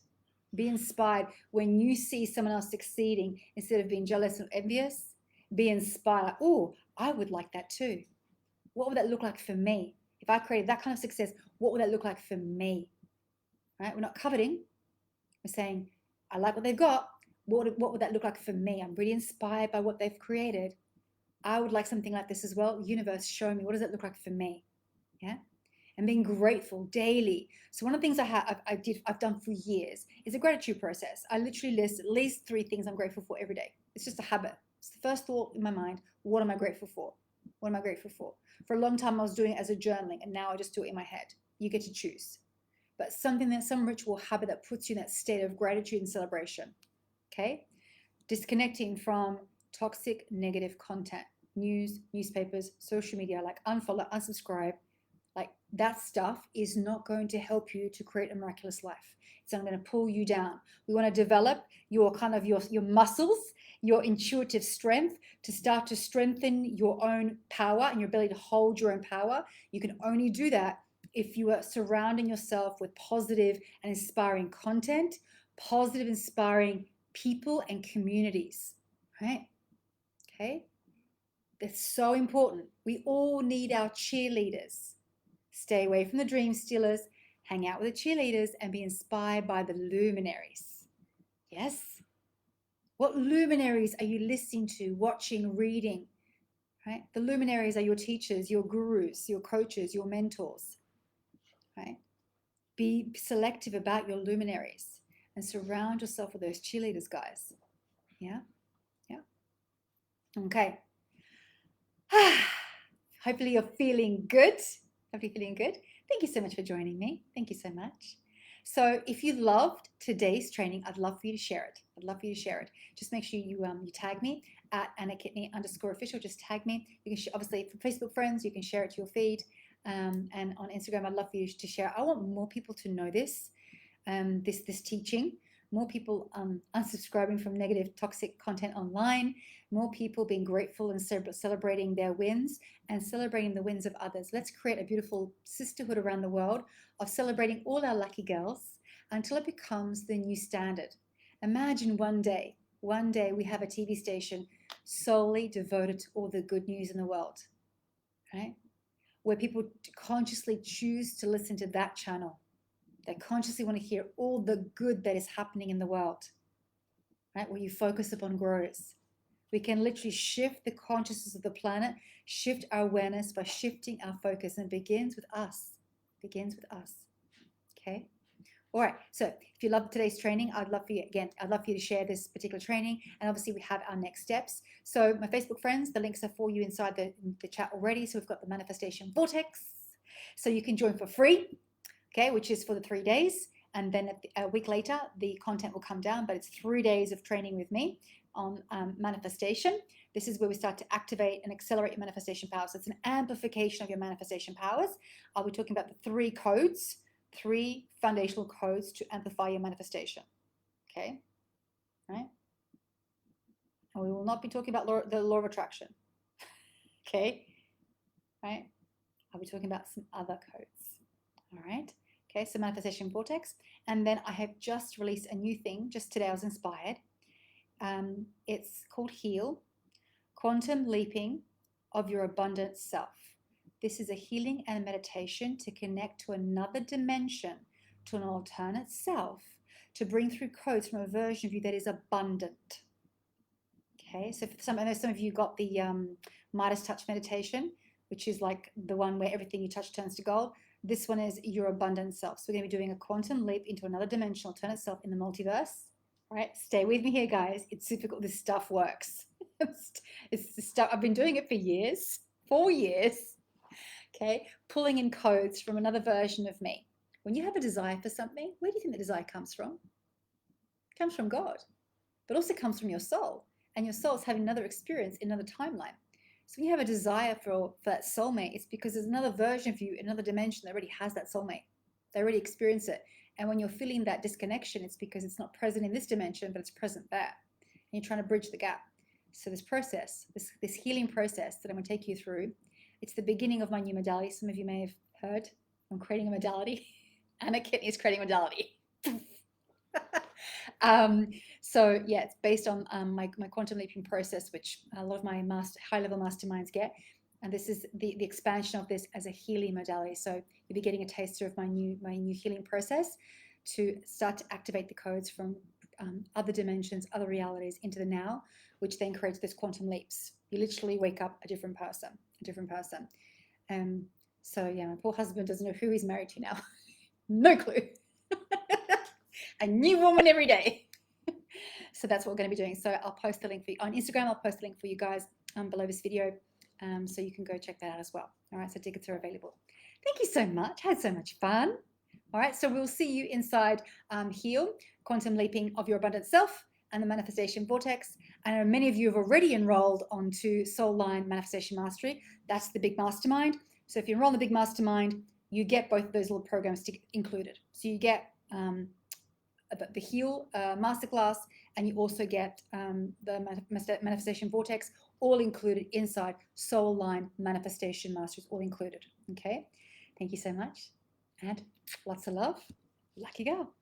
Be inspired when you see someone else succeeding. Instead of being jealous and envious, be inspired. Oh, I would like that too. What would that look like for me? If I created that kind of success, what would that look like for me? Right? We're not coveting. We're saying, I like what they've got. What would that look like for me? I'm really inspired by what they've created. I would like something like this as well. Universe, show me, what does it look like for me? Yeah. And being grateful daily. So one of the things I've done for years is a gratitude process. I literally list at least 3 things I'm grateful for every day. It's just a habit. It's the first thought in my mind. What am I grateful for? What am I grateful for? For a long time, I was doing it as a journaling, and now I just do it in my head. You get to choose. But some ritual habit that puts you in that state of gratitude and celebration. Okay? Disconnecting from toxic, negative content, news, newspapers, social media, like unfollow, unsubscribe. Like that stuff is not going to help you to create a miraculous life. It's only going to pull you down. We want to develop your muscles, your intuitive strength to start to strengthen your own power and your ability to hold your own power. You can only do that if you are surrounding yourself with positive and inspiring content, positive, inspiring people and communities, right? Okay. That's so important. We all need our cheerleaders. Stay away from the dream stealers, hang out with the cheerleaders, and be inspired by the luminaries. Yes? What luminaries are you listening to, watching, reading? Right? The luminaries are your teachers, your gurus, your coaches, your mentors. Right? Be selective about your luminaries and surround yourself with those cheerleaders, guys. Yeah? Yeah. Okay. Hopefully you're feeling good. Hopefully feeling good. Thank you so much for joining me. Thank you so much. So if you loved today's training, I'd love for you to share it. I'd love for you to share it. Just make sure you tag me at @AnnaKitney_official. Just tag me. You can obviously for Facebook friends, you can share it to your feed. And on Instagram, I'd love for you to share. I want more people to know this teaching. More people unsubscribing from negative, toxic content online. More people being grateful and celebrating their wins and celebrating the wins of others. Let's create a beautiful sisterhood around the world of celebrating all our lucky girls until it becomes the new standard. Imagine one day we have a TV station solely devoted to all the good news in the world, right? Where people consciously choose to listen to that channel. They consciously want to hear all the good that is happening in the world, right? Where you focus upon growers, We can literally shift the consciousness of the planet, shift our awareness by shifting our focus, and it begins with us. Begins with us. Okay. All right. So if you love today's training, I'd love for you to share this particular training. And obviously we have our next steps. So my Facebook friends, the links are for you inside the chat already. So we've got the manifestation vortex. So you can join for free, okay, which is for the 3 days. And then a week later, the content will come down, but it's 3 days of training with me on manifestation. This is where we start to activate and accelerate your manifestation powers. So it's an amplification of your manifestation powers. I'll be talking about the 3 codes, 3 foundational codes to amplify your manifestation. Okay, right? And we will not be talking about the law of attraction. Okay, right? I'll be talking about some other codes. All right. Okay, so manifestation vortex. And then I have just released a new thing. Just today I was inspired. It's called Heal, Quantum Leaping of Your Abundant Self. This is a healing and meditation to connect to another dimension, to an alternate self, to bring through codes from a version of you that is abundant. Okay, so I know some of you got the Midas Touch meditation, which is like the one where everything you touch turns to gold. This one is your abundant self. So we're going to be doing a quantum leap into another dimension, alternate self in the multiverse. All right, stay with me here, guys. It's super cool. This stuff works. It's the stuff I've been doing it for years, 4 years. Okay, pulling in codes from another version of me. When you have a desire for something, where do you think the desire comes from? It comes from God, but also comes from your soul. And your soul is having another experience in another timeline. So when you have a desire for that soulmate, it's because there's another version of you, another dimension that already has that soulmate. They already experience it. And when you're feeling that disconnection, it's because it's not present in this dimension, but it's present there. And you're trying to bridge the gap. So this process, this healing process that I'm going to take you through, it's the beginning of my new modality. Some of you may have heard I'm creating a modality. Anna Kitten is creating a modality. So yeah, it's based on my quantum leaping process, which a lot of my high-level masterminds get. And this is the expansion of this as a healing modality. So you'll be getting a taster of my new healing process to start to activate the codes from other dimensions, other realities into the now, which then creates this quantum leaps. You literally wake up a different person. So yeah, my poor husband doesn't know who he's married to now. No clue. A new woman every day. So that's what we're going to be doing. So I'll post the link for you on Instagram. I'll post the link for you guys below this video, so you can go check that out as well. All right, so tickets are available. Thank you so much. I had so much fun. All right, so we'll see you inside Heal, Quantum Leaping of Your Abundant Self, and the Manifestation Vortex. I know many of you have already enrolled onto Soul Line Manifestation Mastery. That's the big mastermind. So if you enroll in the big mastermind, you get both of those little programs included. So you get the Heal Masterclass, and you also get the Manifestation Vortex, all included inside Soul Line Manifestation Mastery, all included. Okay, thank you so much, and lots of love. Lucky girl.